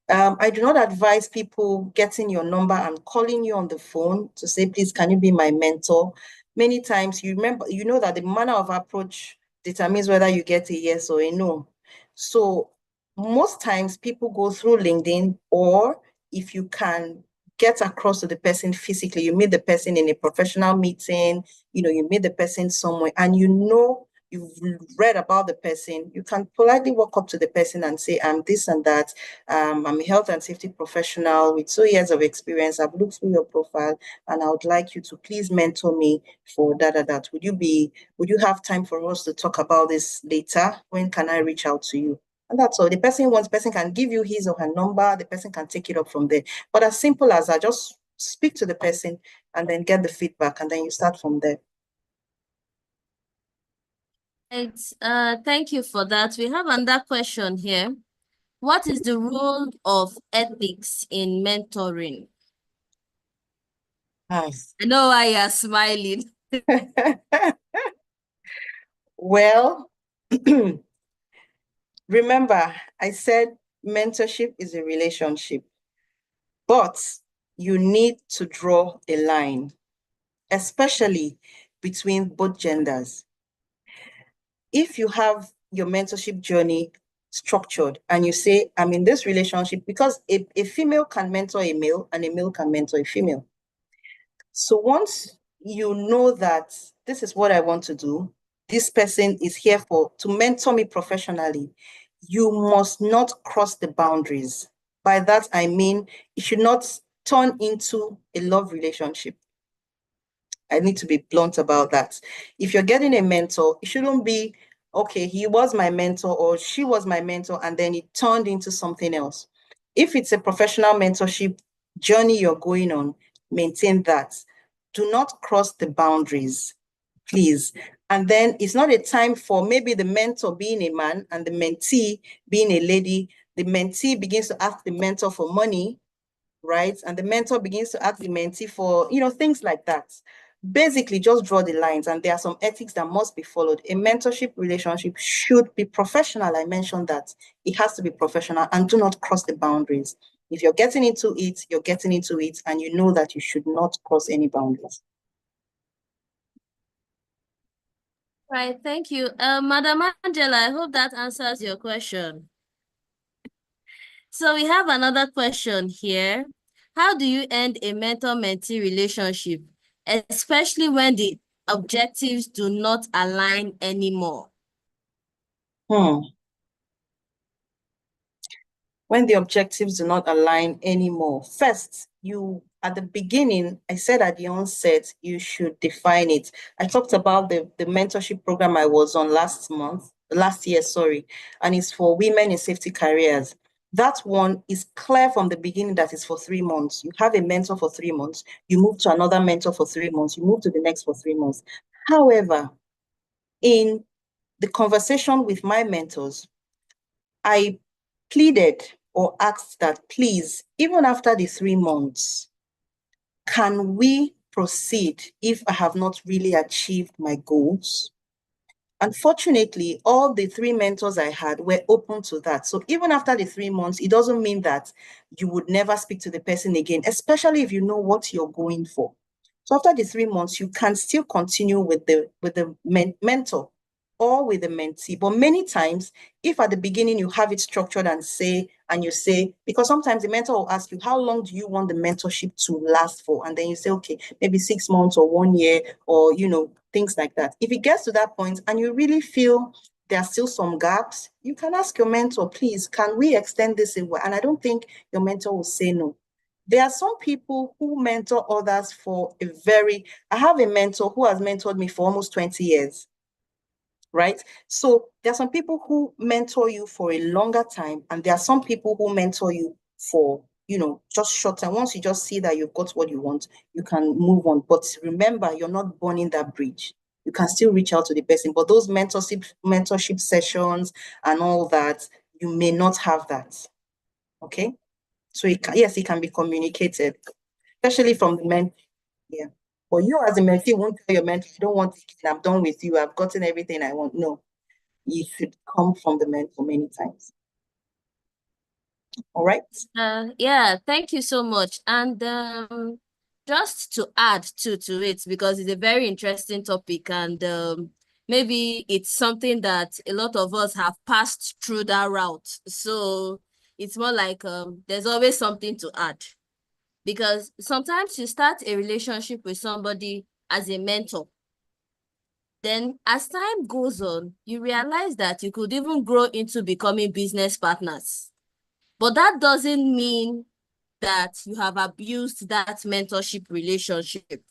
[SPEAKER 3] I do not advise people getting your number and calling you on the phone to say, please, can you be my mentor? Many times you know that the manner of approach determines whether you get a yes or a no. So most times people go through LinkedIn, or if you can get across to the person physically, you meet the person in a professional meeting, you meet the person somewhere and you've read about the person, you can politely walk up to the person and say, I'm this and that. I'm a health and safety professional with 2 years of experience. I've looked through your profile and I would like you to please mentor me for that. Would you have time for us to talk about this later? When can I reach out to you? And that's all. The person can give you his or her number. The person can take it up from there. But as simple as that, just speak to the person and then get the feedback, and then you start from there.
[SPEAKER 4] Thank you for that. We have another question here. What is the role of ethics in mentoring? I know why you're smiling.
[SPEAKER 3] Well, remember, I said mentorship is a relationship, but you need to draw a line, especially between both genders. If you have your mentorship journey structured and you say, I'm in this relationship, because a female can mentor a male and a male can mentor a female. So once you know that this is what I want to do, this person is here to mentor me professionally, you must not cross the boundaries. By that, I mean, it should not turn into a love relationship. I need to be blunt about that. If you're getting a mentor, it shouldn't be, okay, he was my mentor or she was my mentor, and then it turned into something else. If it's a professional mentorship journey you're going on, maintain that. Do not cross the boundaries, please. And then it's not a time for maybe the mentor being a man and the mentee being a lady. The mentee begins to ask the mentor for money, right? And the mentor begins to ask the mentee for, things like that. Basically, just draw the lines, and there are some ethics that must be followed. A mentorship relationship should be professional. I mentioned that. It has to be professional and do not cross the boundaries. If you're getting into it, you're getting into it, and you know that you should not cross any boundaries.
[SPEAKER 4] Right, thank you. Madam Angela, I hope that answers your question. So we have another question here. How do you end a mentor-mentee relationship, especially when the objectives do not align anymore?
[SPEAKER 3] When the objectives do not align anymore. First, at the beginning, I said at the onset, you should define it. I talked about the mentorship program I was on last year, and it's for women in safety careers. That one is clear from the beginning that it's for 3 months. You have a mentor for 3 months, you move to another mentor for 3 months, you move to the next for 3 months. However, in the conversation with my mentors, I pleaded or asked that, please, even after the 3 months, can we proceed if I have not really achieved my goals? Unfortunately, all the 3 mentors I had were open to that. So even after the 3 months, it doesn't mean that you would never speak to the person again, especially if you know what you're going for. So after the 3 months, you can still continue with the mentor or with the mentee. But many times, if at the beginning you have it structured and you say, because sometimes the mentor will ask you, how long do you want the mentorship to last for? And then you say, okay, maybe 6 months or 1 year, or, things like that. If it gets to that point and you really feel there are still some gaps, you can ask your mentor, please, can we extend this in? And I don't think your mentor will say no. There are some people who mentor others I have a mentor who has mentored me for almost 20 years. Right? So there are some people who mentor you for a longer time, and there are some people who mentor you for, just short time. Once you just see that you've got what you want, you can move on. But remember, you're not burning that bridge. You can still reach out to the person, but those mentorship sessions and all that, you may not have that. Okay? So yes, it can be communicated, especially from the mentor. Yeah. But you as a mentee won't tell your mentor, I don't want it, I'm done with you, I've gotten everything I want. No, you should come from the mentor many times. All right.
[SPEAKER 4] Yeah, thank you so much. And just to add to it, because it's a very interesting topic, and maybe it's something that a lot of us have passed through that route. So it's more like there's always something to add. Because sometimes you start a relationship with somebody as a mentor. Then as time goes on, you realize that you could even grow into becoming business partners. But that doesn't mean that you have abused that mentorship relationship.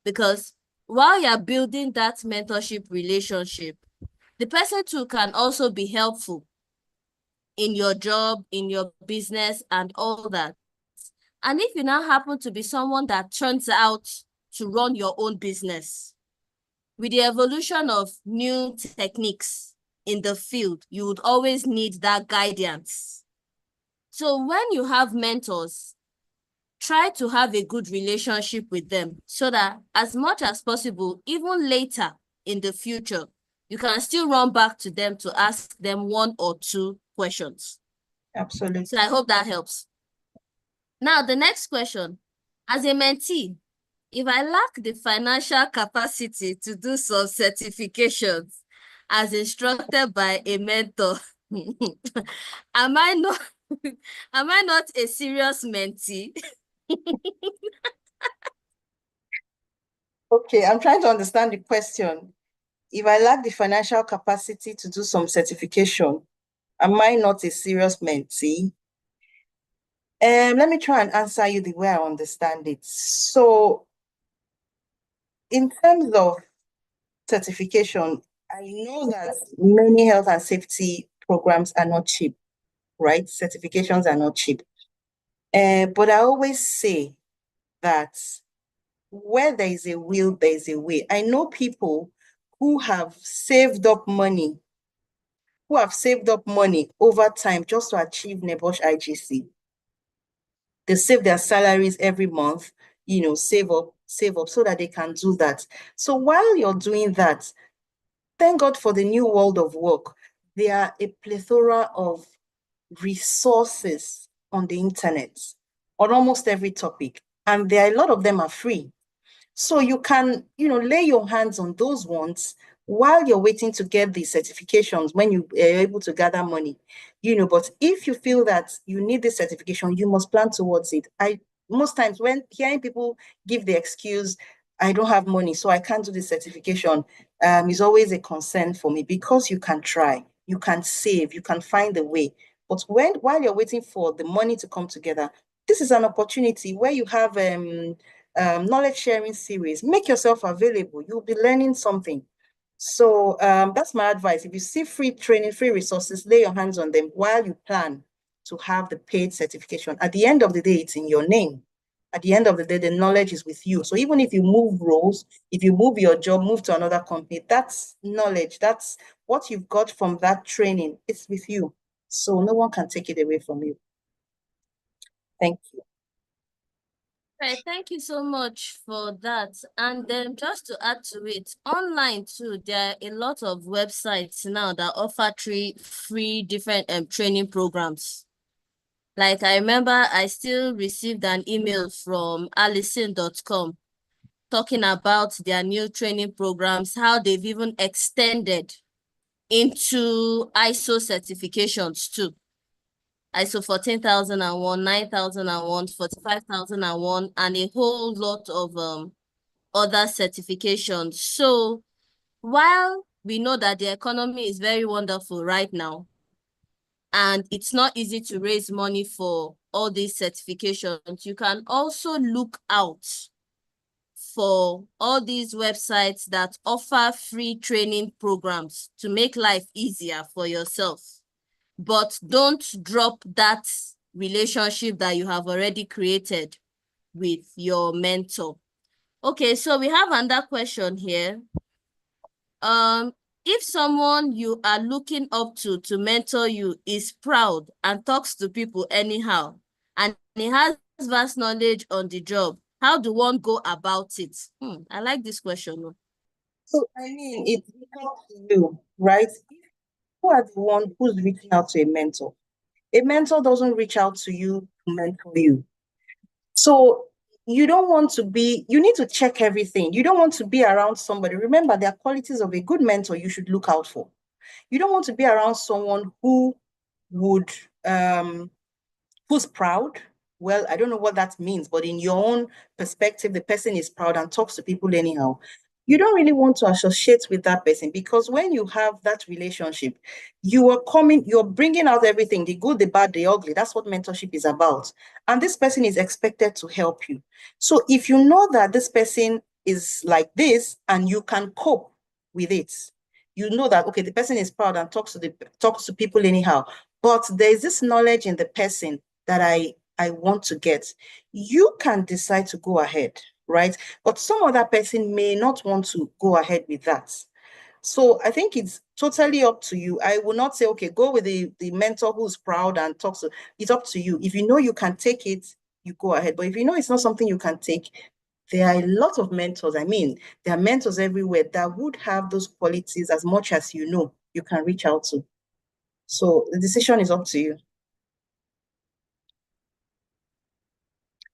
[SPEAKER 4] Because while you're building that mentorship relationship, the person too can also be helpful in your job, in your business, and all that. And if you now happen to be someone that turns out to run your own business, with the evolution of new techniques in the field, you would always need that guidance. So when you have mentors, try to have a good relationship with them so that as much as possible, even later in the future, you can still run back to them to ask them 1 or 2 questions.
[SPEAKER 3] Absolutely.
[SPEAKER 4] So I hope that helps. Now, the next question. As a mentee, if I lack the financial capacity to do some certifications as instructed by a mentor, am I not a serious mentee?
[SPEAKER 3] Okay, I'm trying to understand the question. If I lack the financial capacity to do some certification, am I not a serious mentee? Let me try and answer you the way I understand it. So, in terms of certification, I know that many health and safety programs are not cheap, right? Certifications are not cheap. But I always say that where there is a will, there is a way. I know people who have saved up money over time just to achieve NEBOSH IGC. They save their salaries every month, save up so that they can do that. So while you're doing that, thank God for the new world of work. There are a plethora of resources on the internet on almost every topic, and a lot of them are free. So you can, lay your hands on those ones while you're waiting to get the certifications when you are able to gather money, but if you feel that you need this certification, you must plan towards it. Most times when hearing people give the excuse, I don't have money, so I can't do the certification, is always a concern for me, because you can try, you can save, you can find a way. But while you're waiting for the money to come together, this is an opportunity where you have knowledge sharing series. Make yourself available. You'll be learning something. So that's my advice. If you see free training, free resources, lay your hands on them while you plan to have the paid certification. At the end of the day, it's in your name. At the end of the day, the knowledge is with you. So even if you move roles, if you move your job, move to another company, that's knowledge. That's what you've got from that training. It's with you. So no one can take it away from you. Thank you.
[SPEAKER 4] Right, thank you so much for that. And then just to add to it, online too, there are a lot of websites now that offer free different training programs. Like I remember I still received an email from Allison.com talking about their new training programs, how they've even extended into ISO certifications too. ISO 14001, 9001, 45001, and a whole lot of other certifications. So while we know that the economy is very wonderful right now, and it's not easy to raise money for all these certifications, you can also look out for all these websites that offer free training programs to make life easier for yourself. But don't drop that relationship that you have already created with your mentor. Okay, so we have another question here. If someone you are looking up to mentor you is proud and talks to people anyhow, and he has vast knowledge on the job, how do one go about it? I like this question.
[SPEAKER 3] So, it's up to you, right? Who are the one who's reaching out to a mentor? A mentor doesn't reach out to you to mentor you. So you need to check everything. You don't want to be around somebody. Remember, there are qualities of a good mentor you should look out for. You don't want to be around someone who would, who's proud. Well, I don't know what that means, but in your own perspective, the person is proud and talks to people anyhow. You don't really want to associate with that person, because when you have that relationship, you're bringing out everything, the good, the bad, the ugly. That's what mentorship is about. And this person is expected to help you. So if you know that this person is like this and you can cope with it, you know that, okay, the person is proud and talks to people anyhow, but there's this knowledge in the person that I want to get, you can decide to go ahead, right? But some other person may not want to go ahead with that. So I think it's totally up to you. I will not say, okay, go with the mentor who's proud and talks. It's up to you. If you know you can take it, you go ahead. But if you know it's not something you can take, there are a lot of mentors. There are mentors everywhere that would have those qualities as much as you can reach out to. So the decision is up to you.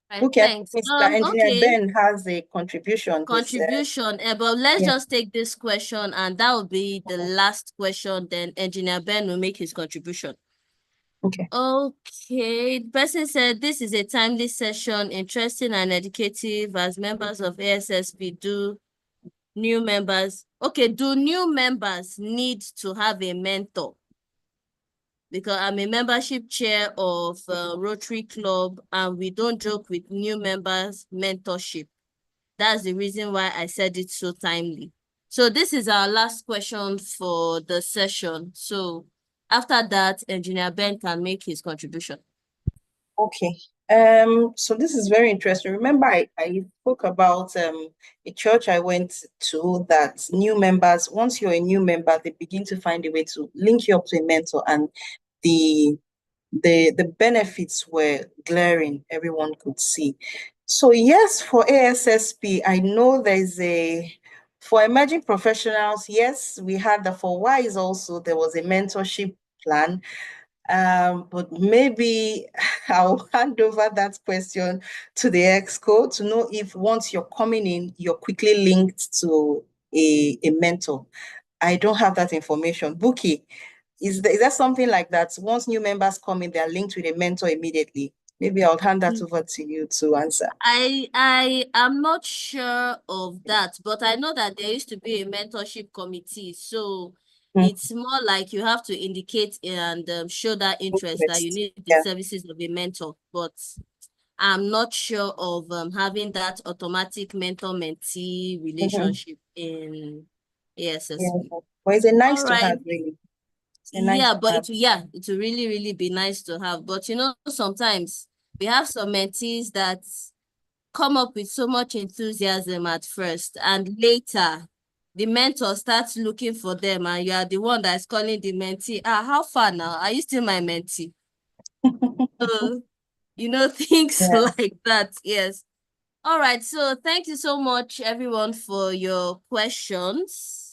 [SPEAKER 4] Right,
[SPEAKER 3] Okay,
[SPEAKER 4] thanks.
[SPEAKER 3] Mr. Engineer
[SPEAKER 4] Okay.
[SPEAKER 3] Ben has a contribution.
[SPEAKER 4] But let's just take this question, and that will be the last question. Then Engineer Ben will make his contribution.
[SPEAKER 3] Okay.
[SPEAKER 4] Okay. The person said this is a timely session, interesting and educative as members of ASSB do new members. Okay, do new members need to have a mentor? Because I'm a membership chair of Rotary Club, and we don't joke with new members mentorship. That's the reason why I said it so timely. So this is our last question for the session. So after that, Engineer Ben can make his contribution.
[SPEAKER 3] Okay. So this is very interesting. Remember, I spoke about a church I went to that new members, once you're a new member, they begin to find a way to link you up to a mentor, and the the benefits were glaring, everyone could see. So yes, for ASSP, I know there's for emerging professionals, yes, we had that. For WISE also, there was a mentorship plan. But maybe I'll hand over that question to the exco to know if once you're coming in, you're quickly linked to a mentor. I don't have that information. Buki, is that something like that? Once new members come in, they're linked with a mentor immediately. Maybe I'll hand that over to you to answer.
[SPEAKER 4] I am not sure of that, but I know that there used to be a mentorship committee. So it's more like you have to indicate and show that interest that you need the services of a mentor. But I'm not sure of having that automatic mentor-mentee relationship in ASSP.
[SPEAKER 3] Yeah. Well, it's a nice
[SPEAKER 4] All
[SPEAKER 3] to
[SPEAKER 4] right.
[SPEAKER 3] have, really. Nice
[SPEAKER 4] Yeah, but it will really, really be nice to have. But sometimes we have some mentees that come up with so much enthusiasm at first, and later the mentor starts looking for them, and you are the one that's calling the mentee. How far now? Are you still my mentee? So, things like that. Yes. All right. So thank you so much, everyone, for your questions.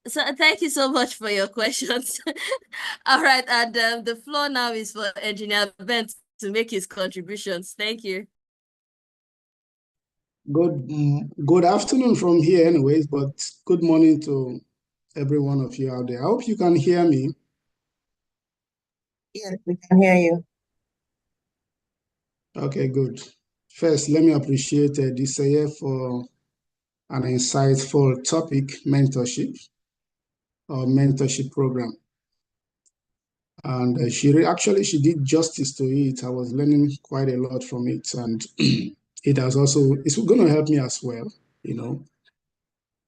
[SPEAKER 4] So thank you so much for your questions. All right, and the floor now is for Engineer Ben to make his contributions. Thank you.
[SPEAKER 6] Good afternoon from here anyways, but good morning to every one of you out there. I hope you can hear me.
[SPEAKER 3] Yes, we can hear you.
[SPEAKER 6] Okay, good. First, let me appreciate DCF for an insightful topic, mentorship or mentorship program. And she did justice to it. I was learning quite a lot from it, and it's going to help me as well,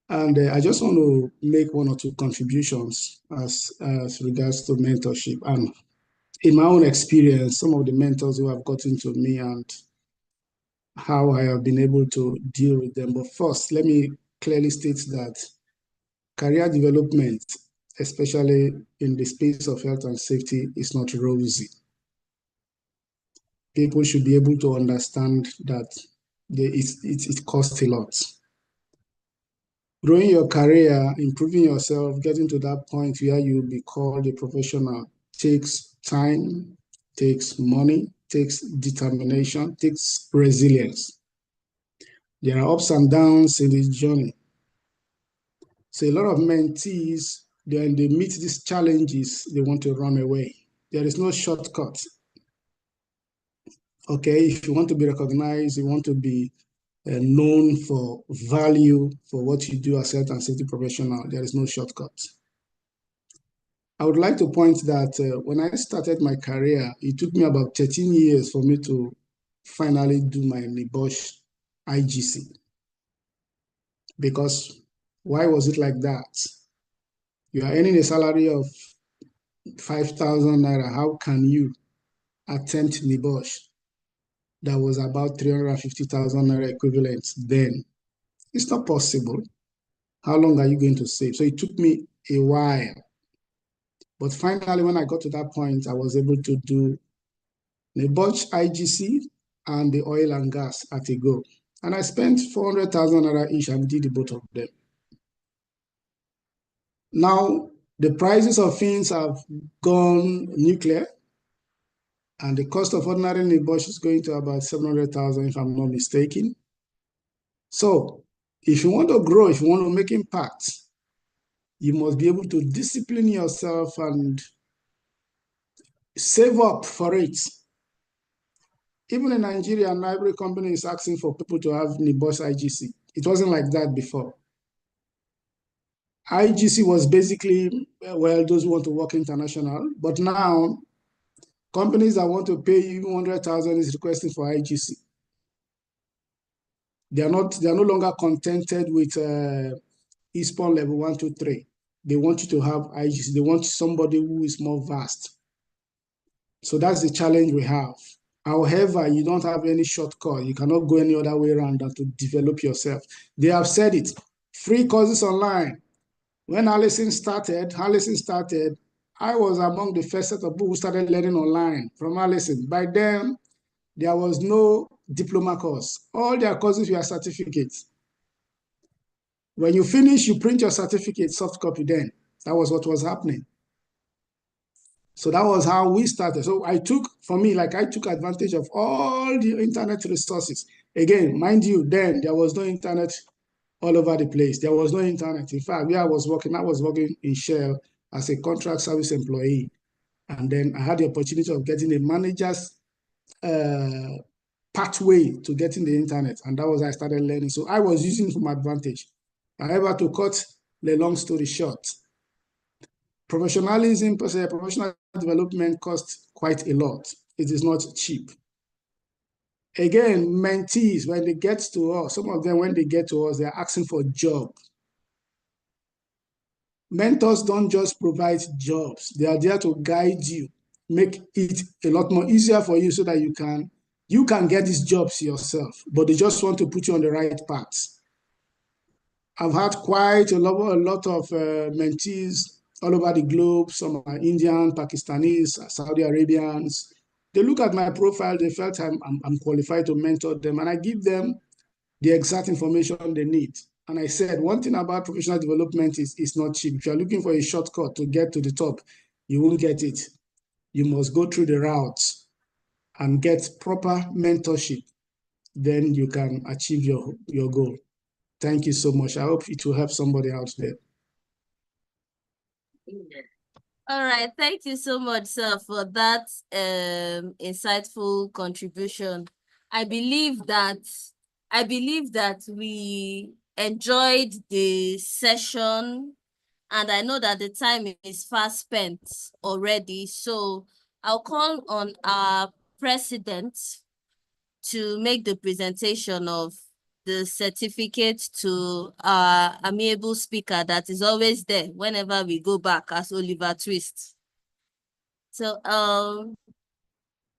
[SPEAKER 6] And I just want to make one or two contributions as regards to mentorship. And in my own experience, some of the mentors who have gotten to me and how I have been able to deal with them. But first, let me clearly state that career development, especially in the space of health and safety, is not rosy. People should be able to understand that it costs a lot. Growing your career, improving yourself, getting to that point where you'll be called a professional takes time, takes money, takes determination, takes resilience. There are ups and downs in this journey. So a lot of mentees, when they meet these challenges, they want to run away. There is no shortcut. Okay, if you want to be recognized, you want to be known for value for what you do as health and safety professional, there is no shortcut. I would like to point that when I started my career, it took me about 13 years for me to finally do my NIBOSH IGC. Because why was it like that? You are earning a salary of 5,000 naira. How can you attempt NIBOSH? That was about 350,000 naira equivalent then. It's not possible. How long are you going to save? So it took me a while. But finally, when I got to that point, I was able to do NIBOSH IGC and the oil and gas at a go. And I spent 400,000 naira each and did the both of them. Now, the prices of things have gone nuclear, and the cost of ordinary NIBOSH is going to about 700,000 if I'm not mistaken. So if you want to grow, if you want to make impact, you must be able to discipline yourself and save up for it. Even in Nigeria, now every company is asking for people to have NIBOSH IGC. It wasn't like that before. IGC was basically, well, those who want to work international, but now companies that want to pay you 100,000 is requesting for IGC. They are no longer contented with ISPON level 1, 2, 3. They want you to have IGC. They want somebody who is more vast. So that's the challenge we have. However, you don't have any shortcut. You cannot go any other way around than to develop yourself. They have said it. Free courses online. When Allison started, I was among the first set of people who started learning online from Allison. By then, there was no diploma course. All their courses were certificates. When you finish, you print your certificate, soft copy then. That was what was happening. So that was how we started. So I took advantage of all the internet resources. Again, mind you, then there was no internet all over the place. There was no internet. In fact, where I was working in Shell as a contract service employee. And then I had the opportunity of getting a manager's pathway to getting the internet. And that was how I started learning. So I was using it for my advantage. However, to cut the long story short, professionalism, professional development costs quite a lot. It is not cheap. Again, mentees, when they get to us, some of them, when they get to us, they're asking for a job. Mentors don't just provide jobs. They are there to guide you, make it a lot more easier for you so that you can get these jobs yourself, but they just want to put you on the right path. I've had quite a lot of mentees all over the globe. Some are Indian, Pakistanis, Saudi Arabians. They look at my profile, they felt I'm qualified to mentor them, and I give them the exact information they need. And I said, one thing about professional development is not cheap. If you're looking for a shortcut to get to the top, you won't get it. You must go through the routes and get proper mentorship. Then you can achieve your goal. Thank you so much. I hope it will help somebody out there.
[SPEAKER 4] All right, thank you so much, sir, for that insightful contribution. I believe that we enjoyed the session, and I know that the time is fast spent already. So I'll call on our president to make the presentation of the certificate to our amiable speaker that is always there whenever we go back as Oliver Twist. So,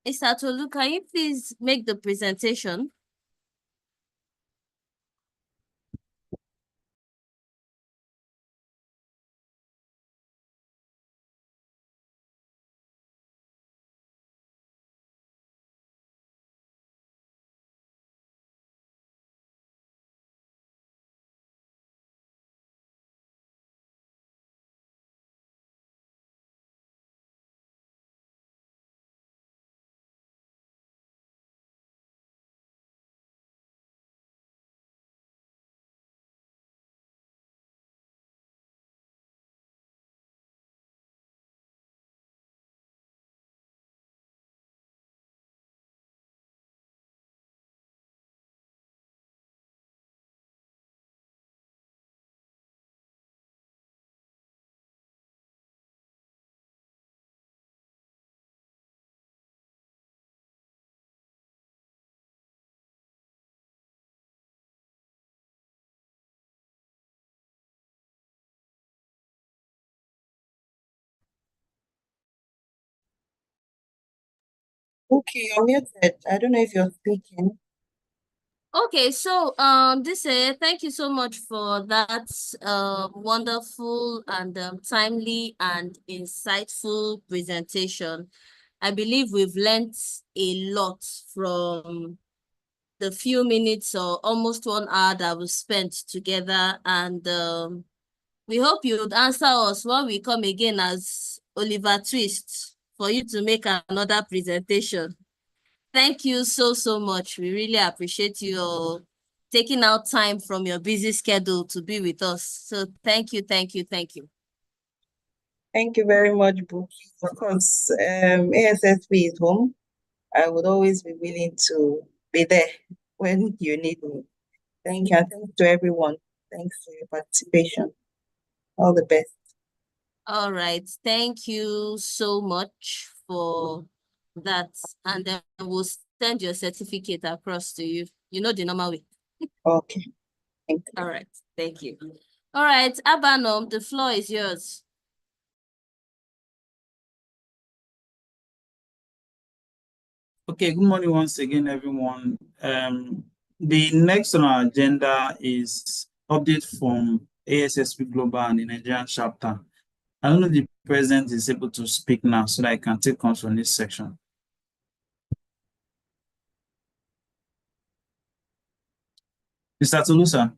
[SPEAKER 4] Mr. Tolu, can you please make the presentation?
[SPEAKER 3] Okay, you're muted. I don't know if you're speaking.
[SPEAKER 4] Okay, so thank you so much for that wonderful and timely and insightful presentation. I believe we've learned a lot from the few minutes or almost 1 hour that we spent together, and we hope you would answer us when we come again as Oliver Twist for you to make another presentation. Thank you so much. We really appreciate you taking out time from your busy schedule to be with us. So thank you.
[SPEAKER 3] Thank you very much, Buki. Of course, ASSB is home. I would always be willing to be there when you need me. Thank you, and thanks to everyone. Thanks for your participation. All the best.
[SPEAKER 4] All right. Thank you so much for that. And then we'll send your certificate across to you. You know the normal way.
[SPEAKER 3] Okay. Thank you.
[SPEAKER 4] All right. Thank you. All right. Abanom, the floor is yours.
[SPEAKER 1] Okay, good morning once again, everyone. The next on our agenda is update from ASSP Global and the Nigerian chapter. I don't know if the president is able to speak now so that I can take control on this section. Mr. Tolusa.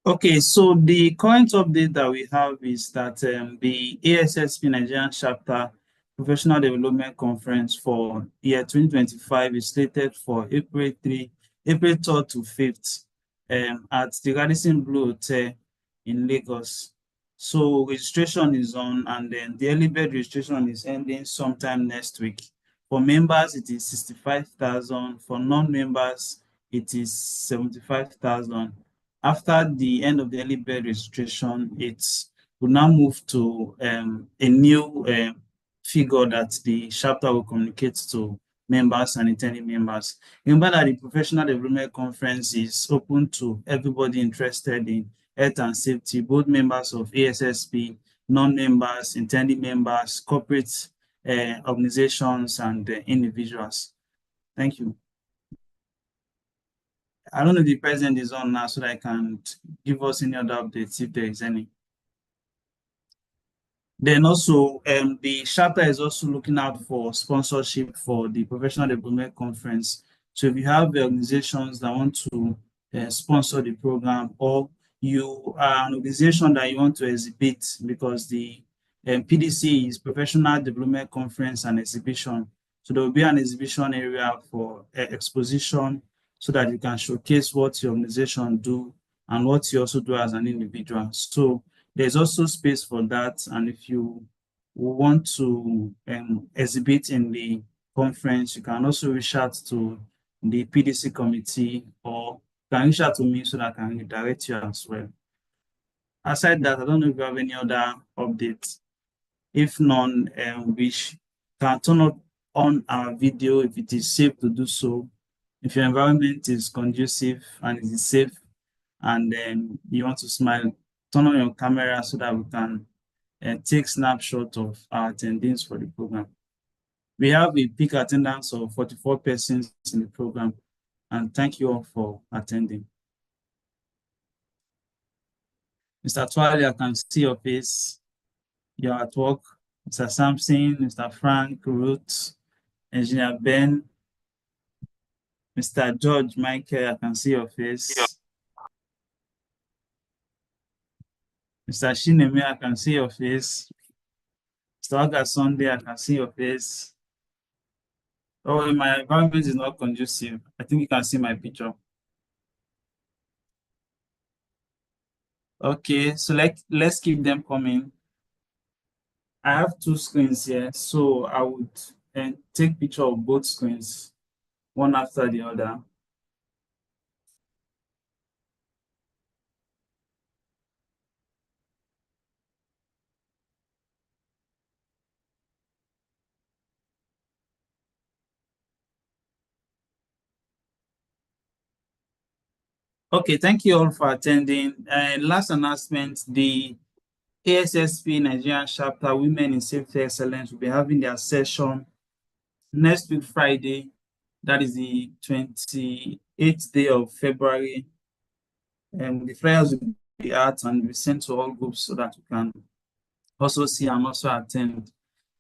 [SPEAKER 1] Okay, so the current update that we have is that the ASSP Nigerian Chapter Professional Development Conference for year 2025 is slated for April 3rd to 5th at the Radisson Blu Hotel in Lagos. So registration is on, and then the early bird registration is ending sometime next week. For members, it is 65,000. For non-members, it is 75,000. After the end of the early bird registration, it will now move to a new figure that the chapter will communicate to members and intending members. Remember that the Professional Development Conference is open to everybody interested in health and safety, both members of ASSP, non-members, intending members, corporate organizations, and individuals. Thank you. I don't know if the president is on now so that I can give us any other updates if there is any. Then also, the chapter is also looking out for sponsorship for the Professional Development Conference. So if you have organizations that want to sponsor the program, or you are an organization that you want to exhibit, because the PDC is Professional Development Conference and Exhibition. So there will be an exhibition area for exposition so that you can showcase what your organization do and what you also do as an individual. So there's also space for that, and if you want to exhibit in the conference, you can also reach out to the PDC committee, or you can reach out to me so that I can redirect you as well. Aside that, I don't know if you have any other updates. If none, we can turn on our video if it is safe to do so. If your environment is conducive and it is safe, and then you want to smile, turn on your camera so that we can take snapshot of our attendees for the program. We have a peak attendance of 44 persons in the program, and thank you all for attending. Mr. Twali, I can see your face. You're at work. Mr. Sampson, Mr. Frank, Ruth, Engineer Ben, Mr. George Michael, I can see your face. Mr. Shinemi, I can see your face. Mr. Aga Sunday, I can see your face. Oh, my environment is not conducive. I think you can see my picture. Okay, so let's keep them coming. I have two screens here, so I would take picture of both screens, one after the other. Okay, thank you all for attending. Last announcement, the ASSP Nigerian Chapter Women in Safety Excellence will be having their session next week, Friday. That is the 28th day of February. And the flyers will be out and be sent to all groups so that you can also see and also attend.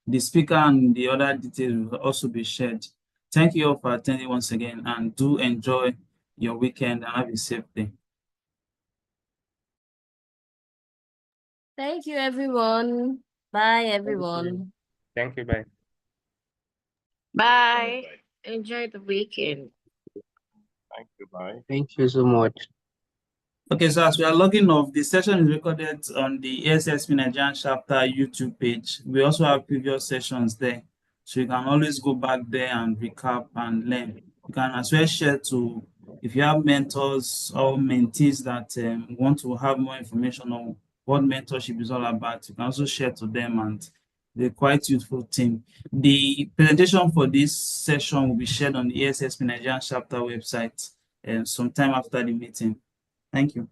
[SPEAKER 1] The speaker and the other details will also be shared. Thank you all for attending once again, and do enjoy your weekend and have a safe day.
[SPEAKER 4] Thank you, everyone. Bye, everyone.
[SPEAKER 7] Thank you. Bye.
[SPEAKER 8] Bye. Enjoy the weekend.
[SPEAKER 7] Thank you. Bye.
[SPEAKER 5] Thank you so much.
[SPEAKER 1] Okay, so as we are logging off, the session is recorded on the ASSP Nigerian Chapter YouTube page. We also have previous sessions there, so you can always go back there and recap and learn. You can as well share to, if you have mentors or mentees that want to have more information on what mentorship is all about, you can also share to them, and they're quite useful team. The presentation for this session will be shared on the ASSP Nigerian Chapter website sometime after the meeting. Thank you.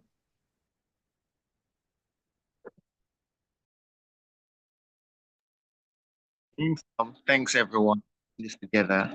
[SPEAKER 7] Thanks, everyone.
[SPEAKER 9] this together.